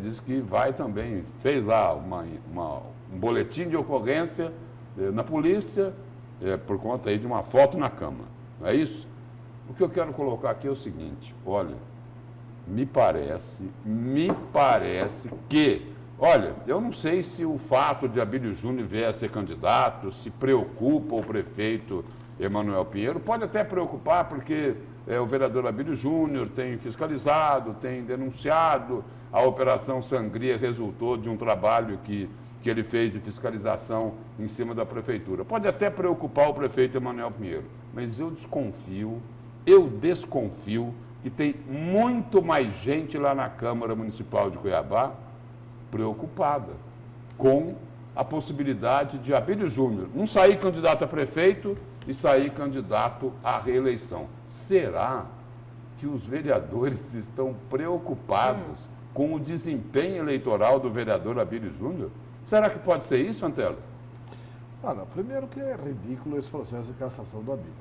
diz que vai também, fez lá um boletim de ocorrência na polícia por conta aí de uma foto na cama, não é isso? O que eu quero colocar aqui é o seguinte, olha, me parece que, olha, eu não sei se o fato de Abílio Júnior vier a ser candidato, se preocupa o prefeito Emanuel Pinheiro, pode até preocupar porque o vereador Abílio Júnior tem fiscalizado, tem denunciado, a Operação Sangria resultou de um trabalho que ele fez de fiscalização em cima da prefeitura. Pode até preocupar o prefeito Emanuel Pinheiro, mas eu desconfio que tem muito mais gente lá na Câmara Municipal de Cuiabá preocupada com a possibilidade de Abílio Júnior não sair candidato a prefeito e sair candidato à reeleição. Será que os vereadores estão preocupados com o desempenho eleitoral do vereador Abílio Júnior? Será que pode ser isso, Antelo? Olha, primeiro que é ridículo esse processo de cassação do Abílio.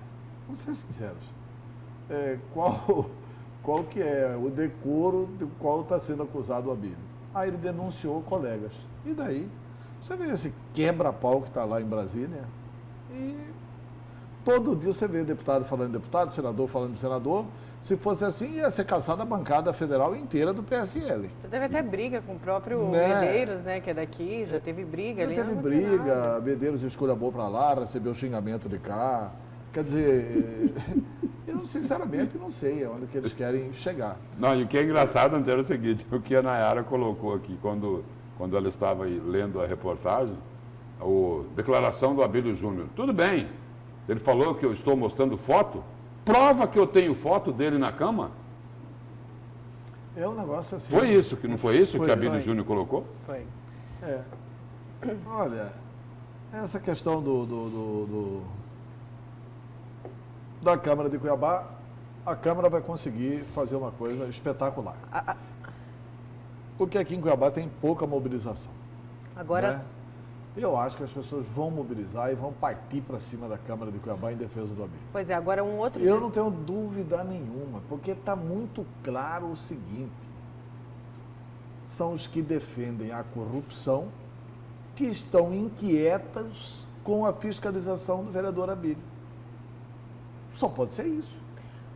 Vamos ser sinceros. Qual que é o decoro do qual está sendo acusado o Abílio? Aí ele denunciou colegas. E daí? Você vê esse quebra-pau que está lá em Brasília e todo dia você vê deputado falando de deputado, senador falando de senador. Se fosse assim, ia ser caçada a bancada federal inteira do PSL. Já teve até briga com o próprio Medeiros, né, que é daqui, já teve briga ali. Já teve briga, Medeiros esculhambou para lá, recebeu xingamento de cá. Quer dizer, eu sinceramente não sei onde que eles querem chegar. Não, e o que é engraçado, Antero, é o seguinte, o que a Nayara colocou aqui, quando ela estava aí lendo a reportagem, a declaração do Abílio Júnior. Tudo bem, ele falou que eu estou mostrando foto, prova que eu tenho foto dele na cama. É um negócio assim. Foi isso, que não foi isso que Abílio Júnior colocou? Foi. Olha, essa questão da Câmara de Cuiabá, a Câmara vai conseguir fazer uma coisa espetacular. Porque aqui em Cuiabá tem pouca mobilização. Agora... Né? Eu acho que as pessoas vão mobilizar e vão partir para cima da Câmara de Cuiabá em defesa do Abílio. Pois é, agora um outro... Eu não tenho dúvida nenhuma, porque está muito claro o seguinte. São os que defendem a corrupção que estão inquietos com a fiscalização do vereador Abílio. Só pode ser isso.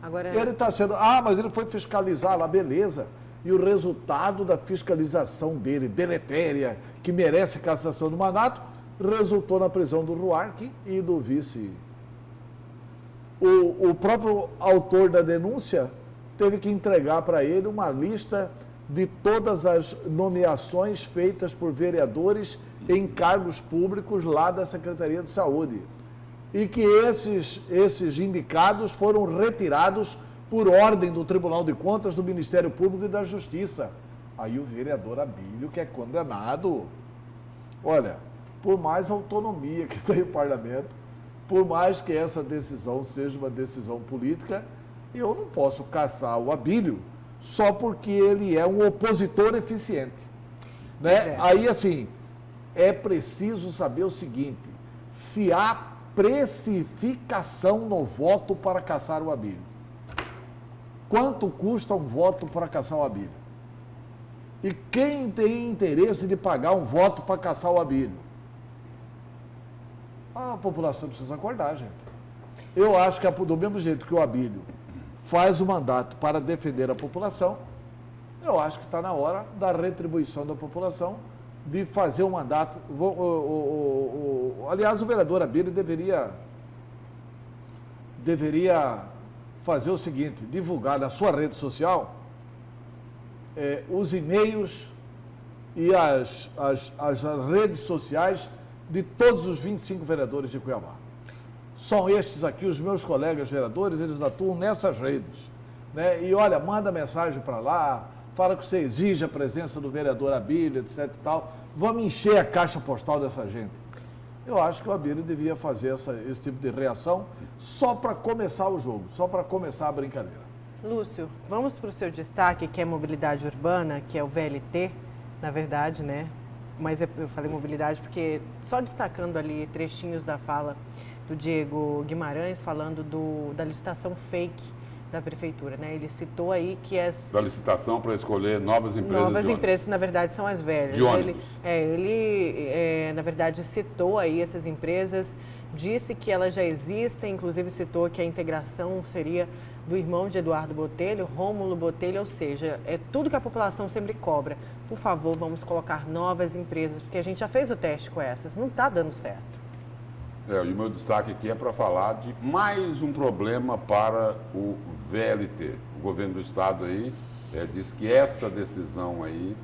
Agora... Ele está sendo... mas ele foi fiscalizar lá, beleza. E o resultado da fiscalização dele, deletéria, que merece cassação do mandato, resultou na prisão do Ruarque e do vice. O próprio autor da denúncia teve que entregar para ele uma lista de todas as nomeações feitas por vereadores em cargos públicos lá da Secretaria de Saúde. E que esses indicados foram retirados por ordem do Tribunal de Contas, do Ministério Público e da Justiça. Aí o vereador Abílio, que é condenado. Olha, por mais autonomia que tem o parlamento, por mais que essa decisão seja uma decisão política, eu não posso caçar o Abílio só porque ele é um opositor eficiente. Né? Aí, assim, é preciso saber o seguinte, se há precificação no voto para caçar o Abílio. Quanto custa um voto para caçar o Abílio? E quem tem interesse de pagar um voto para caçar o Abílio? A população precisa acordar, gente. Eu acho que do mesmo jeito que o Abílio faz o mandato para defender a população, eu acho que está na hora da retribuição da população, de fazer o mandato. Aliás, o vereador Abílio deveria fazer o seguinte, divulgar na sua rede social os e-mails e as redes sociais de todos os 25 vereadores de Cuiabá. São estes aqui os meus colegas vereadores, eles atuam nessas redes. Né? E olha, manda mensagem para lá, fala que você exige a presença do vereador Abílio, etc e tal. Vamos encher a caixa postal dessa gente. Eu acho que o Abílio devia fazer esse tipo de reação só para começar o jogo, só para começar a brincadeira. Lúcio, vamos para o seu destaque, que é mobilidade urbana, que é o VLT, na verdade, né? Mas eu falei mobilidade porque, só destacando ali trechinhos da fala do Diego Guimarães, falando da licitação fake da prefeitura, né? Ele citou aí que as... Da licitação para escolher novas empresas Novas de empresas, na verdade, são as velhas. De ônibus. Ele, na verdade, citou aí essas empresas, disse que elas já existem, inclusive citou que a integração seria do irmão de Eduardo Botelho, Rômulo Botelho, ou seja, é tudo que a população sempre cobra. Por favor, vamos colocar novas empresas, porque a gente já fez o teste com essas, não está dando certo. E o meu destaque aqui é para falar de mais um problema para o VLT. O governo do estado aí diz que essa decisão aí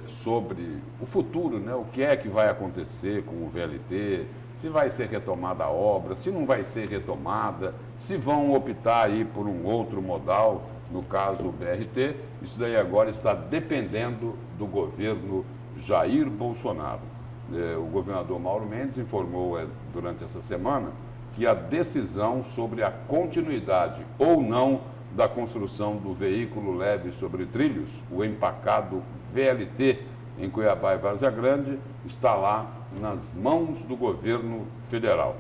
sobre o futuro, né, o que é que vai acontecer com o VLT, se vai ser retomada a obra, se não vai ser retomada, se vão optar aí por um outro modal, no caso o BRT, isso daí agora está dependendo do governo Jair Bolsonaro. O governador Mauro Mendes informou durante essa semana que a decisão sobre a continuidade ou não da construção do veículo leve sobre trilhos, o empacado VLT, em Cuiabá e Várzea Grande, está lá nas mãos do governo federal.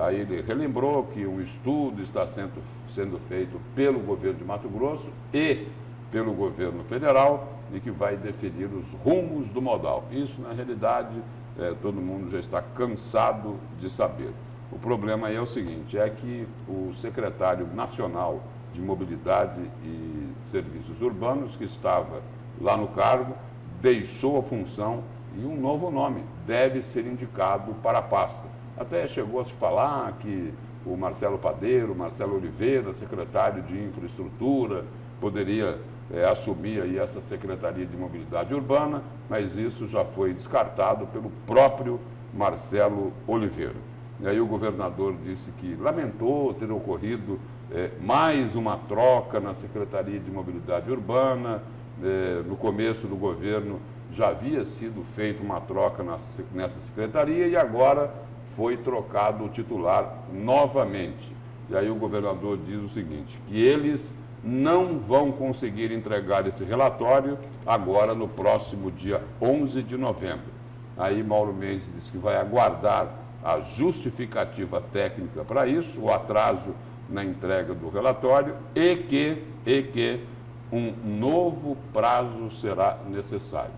Aí ele relembrou que um estudo está sendo feito pelo governo de Mato Grosso e pelo governo federal e que vai definir os rumos do modal. Isso, na realidade, todo mundo já está cansado de saber. O problema aí é o seguinte, é que o secretário nacional de Mobilidade e Serviços Urbanos, que estava lá no cargo, deixou a função e um novo nome deve ser indicado para a pasta. Até chegou a se falar que o Marcelo Padeiro, Marcelo Oliveira, secretário de Infraestrutura, poderia assumir aí essa Secretaria de Mobilidade Urbana, mas isso já foi descartado pelo próprio Marcelo Oliveira. E aí o governador disse que lamentou ter ocorrido mais uma troca na Secretaria de Mobilidade Urbana. No começo do governo já havia sido feita uma troca nessa secretaria e agora foi trocado o titular novamente. E aí o governador diz o seguinte, que eles não vão conseguir entregar esse relatório agora no próximo dia 11 de novembro. Aí Mauro Mendes disse que vai aguardar a justificativa técnica para isso, o atraso na entrega do relatório e que um novo prazo será necessário.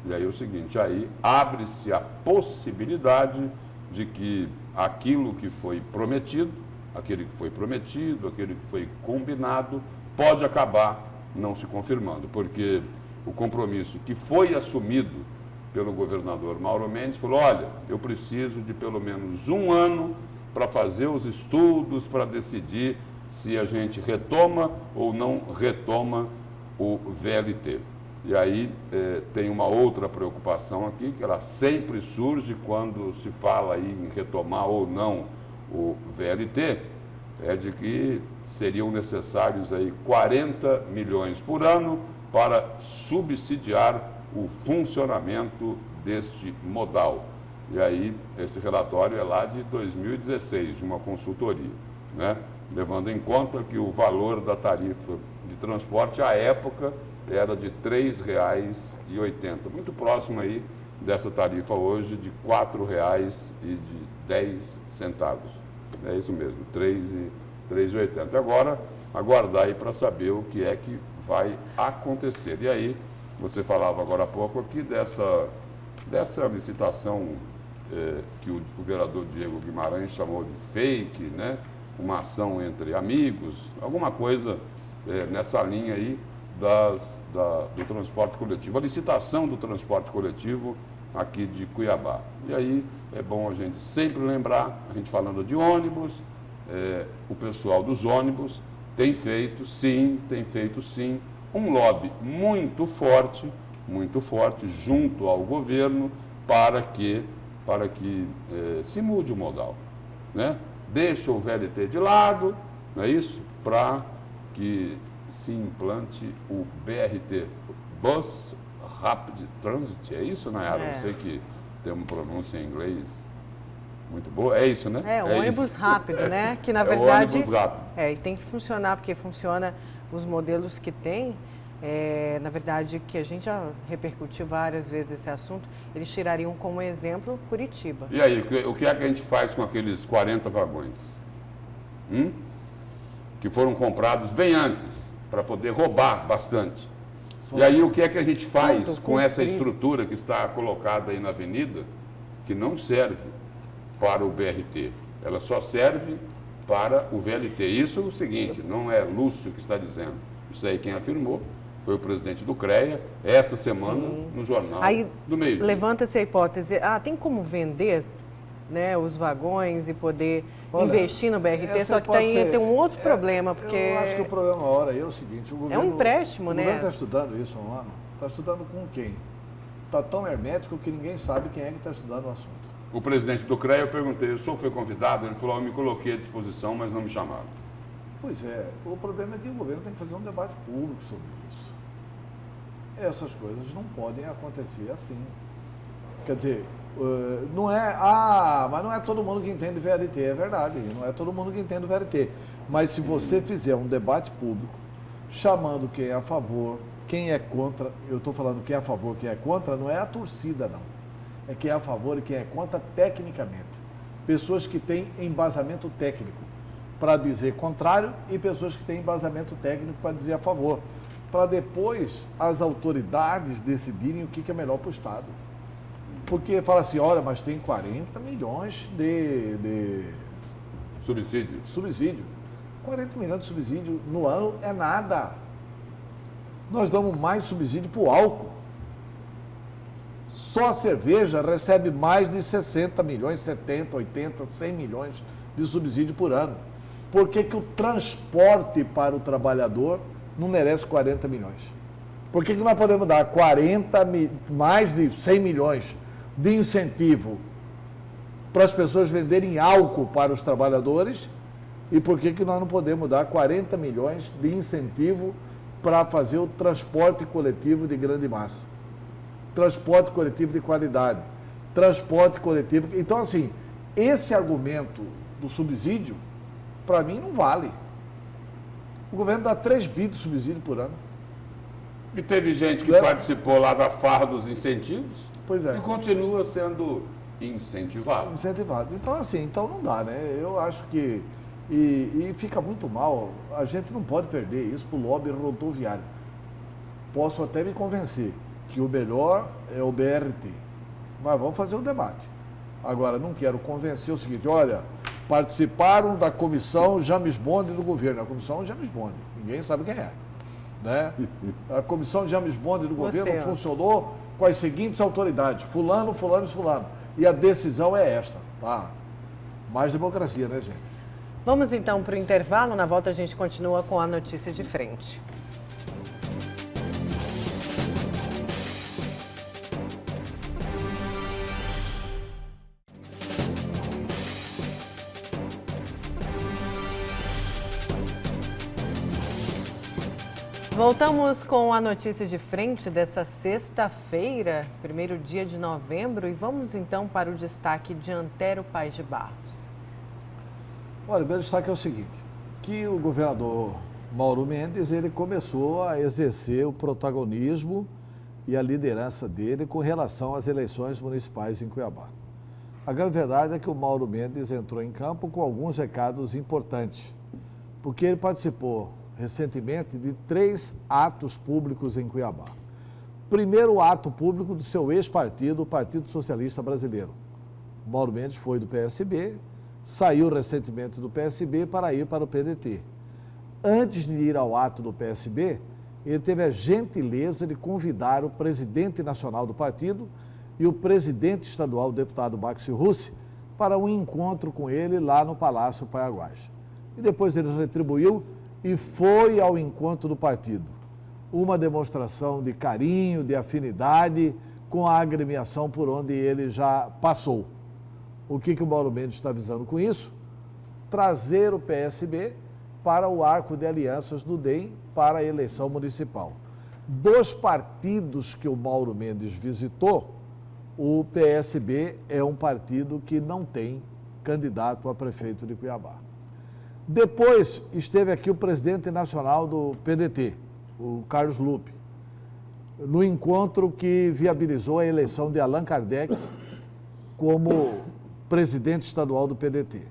E aí é o seguinte, aí abre-se a possibilidade de que aquilo que foi prometido, aquele que foi combinado, pode acabar não se confirmando, porque o compromisso que foi assumido pelo governador Mauro Mendes falou, olha, eu preciso de pelo menos um ano para fazer os estudos, para decidir se a gente retoma ou não retoma o VLT. E aí tem uma outra preocupação aqui, que ela sempre surge quando se fala aí em retomar ou não o VLT, é de que seriam necessários aí 40 milhões por ano para subsidiar o funcionamento deste modal. E aí esse relatório é lá de 2016, de uma consultoria, né? Levando em conta que o valor da tarifa de transporte à época era de R$ 3,80, muito próximo aí dessa tarifa hoje de R$ 4,10. É isso mesmo, R$ 3,80. Agora, aguardar aí para saber o que é que vai acontecer. E aí, você falava agora há pouco aqui dessa licitação que o vereador Diego Guimarães chamou de fake, né? Uma ação entre amigos, alguma coisa nessa linha aí do transporte coletivo, a licitação do transporte coletivo aqui de Cuiabá. E aí é bom a gente sempre lembrar, a gente falando de ônibus, o pessoal dos ônibus tem feito sim, um lobby muito forte junto ao governo para que se mude o modal, né? Deixa o VLT de lado, não é isso? Para que se implante o BRT, Bus Rapid Transit, é isso, Nayara? Eu sei que tem uma pronúncia em inglês muito boa, é isso, né? O ônibus isso. Rápido, né? Que na verdade... o ônibus rápido. E tem que funcionar, porque funciona os modelos que tem. Na verdade, que a gente já repercutiu várias vezes esse assunto, eles tirariam como exemplo Curitiba. E aí, o que é que a gente faz com aqueles 40 vagões? que foram comprados bem antes, para poder roubar bastante. E aí o que é que a gente faz com essa estrutura que está colocada aí na avenida, que não serve para o BRT, ela só serve para o VLT. Isso é o seguinte, não é Lúcio que está dizendo, isso aí quem afirmou foi o presidente do CREA, essa semana, no Jornal do Meio-Dia. Levanta-se a hipótese, tem como vender, né, os vagões e poder investir no BRT, só que tem um outro problema, porque... Eu acho que o problema maior aí é o seguinte, o governo... É um empréstimo, né? O governo está estudando isso há um ano, está estudando com quem? Está tão hermético que ninguém sabe quem é que está estudando o assunto. O presidente do CREA, eu perguntei, o senhor foi convidado? Ele falou, eu me coloquei à disposição, mas não me chamaram. Pois é, o problema é que o governo tem que fazer um debate público sobre isso. Essas coisas não podem acontecer assim. Quer dizer, não é, mas não é todo mundo que entende VLT, é verdade, não é todo mundo que entende VLT. Mas se você fizer um debate público, chamando quem é a favor, quem é contra, eu estou falando quem é a favor, quem é contra, não é a torcida, não. É quem é a favor e quem é contra tecnicamente. Pessoas que têm embasamento técnico para dizer contrário e pessoas que têm embasamento técnico para dizer a favor. Para depois as autoridades decidirem o que é melhor para o Estado. Porque fala assim, olha, mas tem 40 milhões de subsídio. 40 milhões de subsídio no ano é nada. Nós damos mais subsídio para o álcool. Só a cerveja recebe mais de 60 milhões, 70, 80, 100 milhões de subsídio por ano. Por que que o transporte para o trabalhador não merece 40 milhões? Por que que nós podemos dar mais de 100 milhões de incentivo para as pessoas venderem álcool para os trabalhadores e por que que nós não podemos dar 40 milhões de incentivo para fazer o transporte coletivo de grande massa? Transporte coletivo de qualidade, transporte coletivo... Então, assim, esse argumento do subsídio, para mim, não vale. O governo dá 3 bi de subsídio por ano. E teve gente que participou lá da farra dos incentivos e continua sendo incentivado. Então, assim, não dá, né? Eu acho que... E fica muito mal. A gente não pode perder isso para o lobby rodoviário. Posso até me convencer que o melhor é o BRT. Mas vamos fazer um debate. Agora, não quero convencer o seguinte, olha, participaram da comissão James Bond do governo. A comissão James Bond, ninguém sabe quem é. Né? A comissão James Bond do governo funcionou com as seguintes autoridades, fulano, fulano e fulano. E a decisão é esta. Tá? Mais democracia, né, gente? Vamos então para o intervalo. Na volta a gente continua com a notícia de frente. Voltamos com a notícia de frente dessa sexta-feira, 1º dia de novembro, e vamos então para o destaque de Antero Paes de Barros. Olha, o meu destaque é o seguinte, que o governador Mauro Mendes, ele começou a exercer o protagonismo e a liderança dele com relação às eleições municipais em Cuiabá. A grande verdade é que o Mauro Mendes entrou em campo com alguns recados importantes, porque ele participou recentemente de 3 atos públicos em Cuiabá. Primeiro ato público do seu ex-partido, o Partido Socialista Brasileiro. O Mauro Mendes foi do PSB, saiu recentemente do PSB para ir para o PDT. Antes de ir ao ato do PSB, ele teve a gentileza de convidar o presidente nacional do partido e o presidente estadual, o deputado Maxi Russi, para um encontro com ele lá no Palácio Paiaguás. E depois ele retribuiu e foi ao encontro do partido. Uma demonstração de carinho, de afinidade com a agremiação por onde ele já passou. O que o Mauro Mendes está visando com isso? Trazer o PSB para o arco de alianças do DEM para a eleição municipal. Dos partidos que o Mauro Mendes visitou, o PSB é um partido que não tem candidato a prefeito de Cuiabá. Depois esteve aqui o presidente nacional do PDT, o Carlos Lupe, no encontro que viabilizou a eleição de Allan Kardec como presidente estadual do PDT.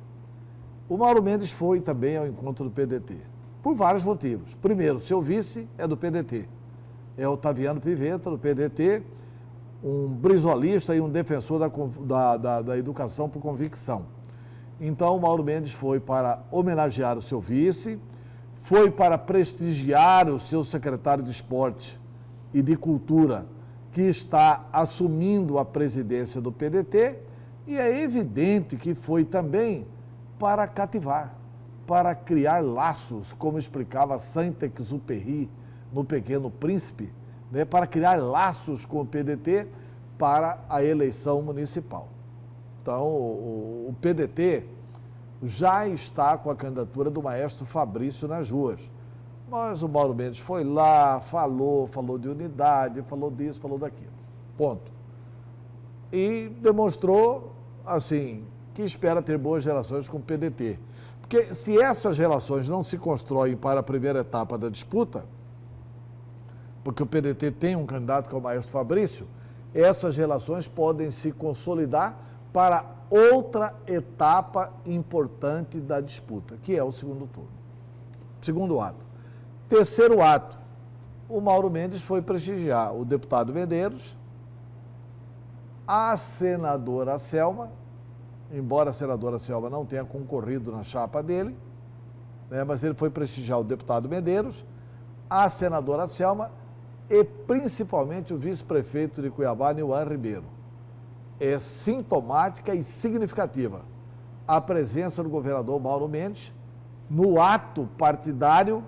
O Mauro Mendes foi também ao encontro do PDT. Por vários motivos. Primeiro, seu vice é do PDT. É o Otaviano Pivetta, do PDT, um brisolista e um defensor da educação por convicção. Então, o Mauro Mendes foi para homenagear o seu vice, foi para prestigiar o seu secretário de Esportes e de Cultura, que está assumindo a presidência do PDT, e é evidente que foi também para cativar, para criar laços, como explicava Saint-Exupéry no Pequeno Príncipe, né, para criar laços com o PDT para a eleição municipal. Então, o PDT já está com a candidatura do maestro Fabrício nas ruas. Mas o Mauro Mendes foi lá, falou de unidade, falou disso, falou daquilo. Ponto. E demonstrou, assim, que espera ter boas relações com o PDT. Porque se essas relações não se constroem para a primeira etapa da disputa, porque o PDT tem um candidato que é o maestro Fabrício, essas relações podem se consolidar para outra etapa importante da disputa, que é o segundo turno. Segundo ato. Terceiro ato, o Mauro Mendes foi prestigiar o deputado Medeiros, a senadora Selma, embora a senadora Selma não tenha concorrido na chapa dele, né, mas ele foi prestigiar o deputado Medeiros, a senadora Selma e principalmente o vice-prefeito de Cuiabá, Nilvan Ribeiro. É sintomática e significativa a presença do governador Mauro Mendes no ato partidário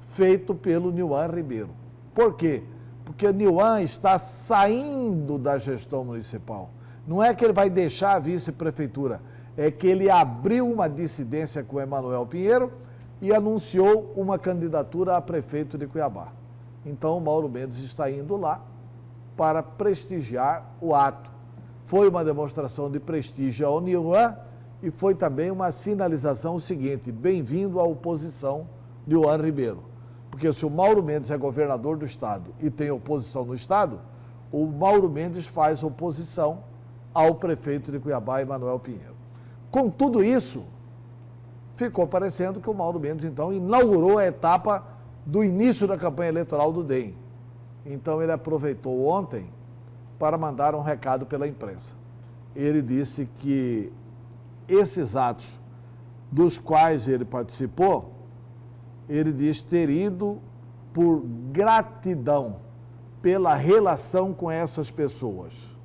feito pelo Nilvan Ribeiro. Por quê? Porque o Nilvan está saindo da gestão municipal. Não é que ele vai deixar a vice-prefeitura, é que ele abriu uma dissidência com o Emanuel Pinheiro e anunciou uma candidatura a prefeito de Cuiabá. Então, o Mauro Mendes está indo lá para prestigiar o ato. Foi uma demonstração de prestígio ao Nilvan e foi também uma sinalização seguinte: bem-vindo à oposição, Nilvan Ribeiro. Porque se o Mauro Mendes é governador do Estado e tem oposição no Estado, o Mauro Mendes faz oposição ao prefeito de Cuiabá, Emanuel Pinheiro. Com tudo isso, ficou parecendo que o Mauro Mendes, então, inaugurou a etapa do início da campanha eleitoral do DEM. Então, ele aproveitou ontem para mandar um recado pela imprensa. Ele disse que esses atos dos quais ele participou, ele diz ter ido por gratidão pela relação com essas pessoas.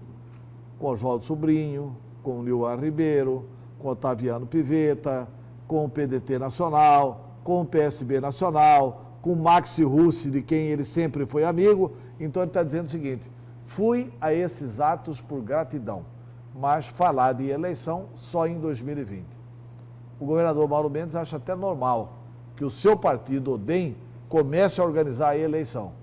Com Oswaldo Sobrinho, com o Nilvan Ribeiro, com o Otaviano Pivetta, com o PDT Nacional, com o PSB Nacional, com o Maxi Russi, de quem ele sempre foi amigo. Então ele está dizendo o seguinte: fui a esses atos por gratidão, mas falar de eleição só em 2020. O governador Mauro Mendes acha até normal que o seu partido, o DEM, comece a organizar a eleição.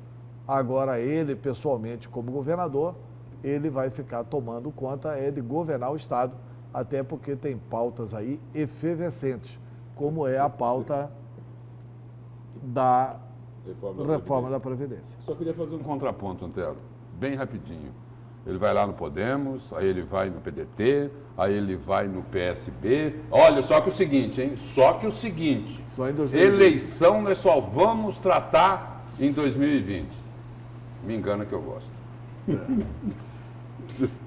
Agora ele, pessoalmente, como governador, ele vai ficar tomando conta de governar o Estado, até porque tem pautas aí efervescentes, como é a pauta da reforma da Previdência. Só queria fazer um contraponto, Antero, bem rapidinho. Ele vai lá no Podemos, aí ele vai no PDT, aí ele vai no PSB. Olha, só que o seguinte, hein? Só que o seguinte, só em 2020. Eleição nós só vamos tratar em 2020. Me engana que eu gosto.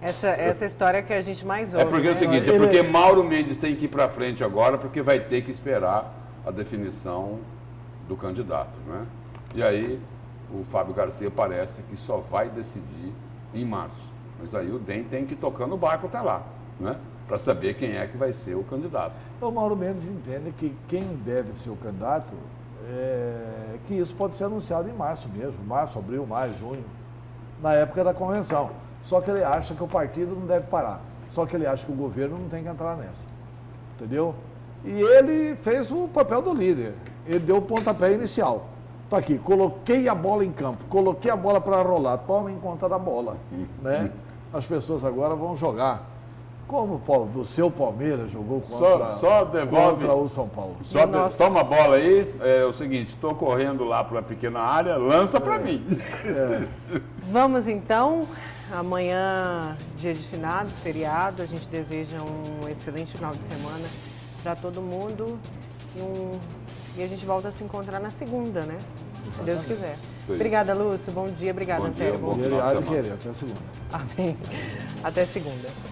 Essa história que a gente mais ouve. É porque é o seguinte, é porque Mauro Mendes tem que ir para frente agora, porque vai ter que esperar a definição do candidato, né? E aí o Fábio Garcia parece que só vai decidir em março. Mas aí o DEM tem que ir tocando o barco até lá, né? Para saber quem é que vai ser o candidato. O Mauro Mendes entende que quem deve ser o candidato, que isso pode ser anunciado em março mesmo, março, abril, maio, junho, na época da convenção. Só que ele acha que o partido não deve parar. Só que ele acha que o governo não tem que entrar nessa. Entendeu? E ele fez o papel do líder. Ele deu o pontapé inicial. Está aqui, coloquei a bola em campo, coloquei a bola para rolar, tomem conta da bola, né? As pessoas agora vão jogar, como o seu Palmeiras jogou contra o São Paulo. Toma a bola aí, é o seguinte, estou correndo lá para a pequena área, lança para mim. Vamos então, amanhã, dia de finados, feriado, a gente deseja um excelente final de semana para todo mundo, um e a gente volta a se encontrar na segunda, né? Se Deus quiser. Sim. Obrigada, Lúcio. Bom dia. Obrigada, Bom dia, Antero. bom Dia final de de semana. querer, até segunda. Amém. Até segunda.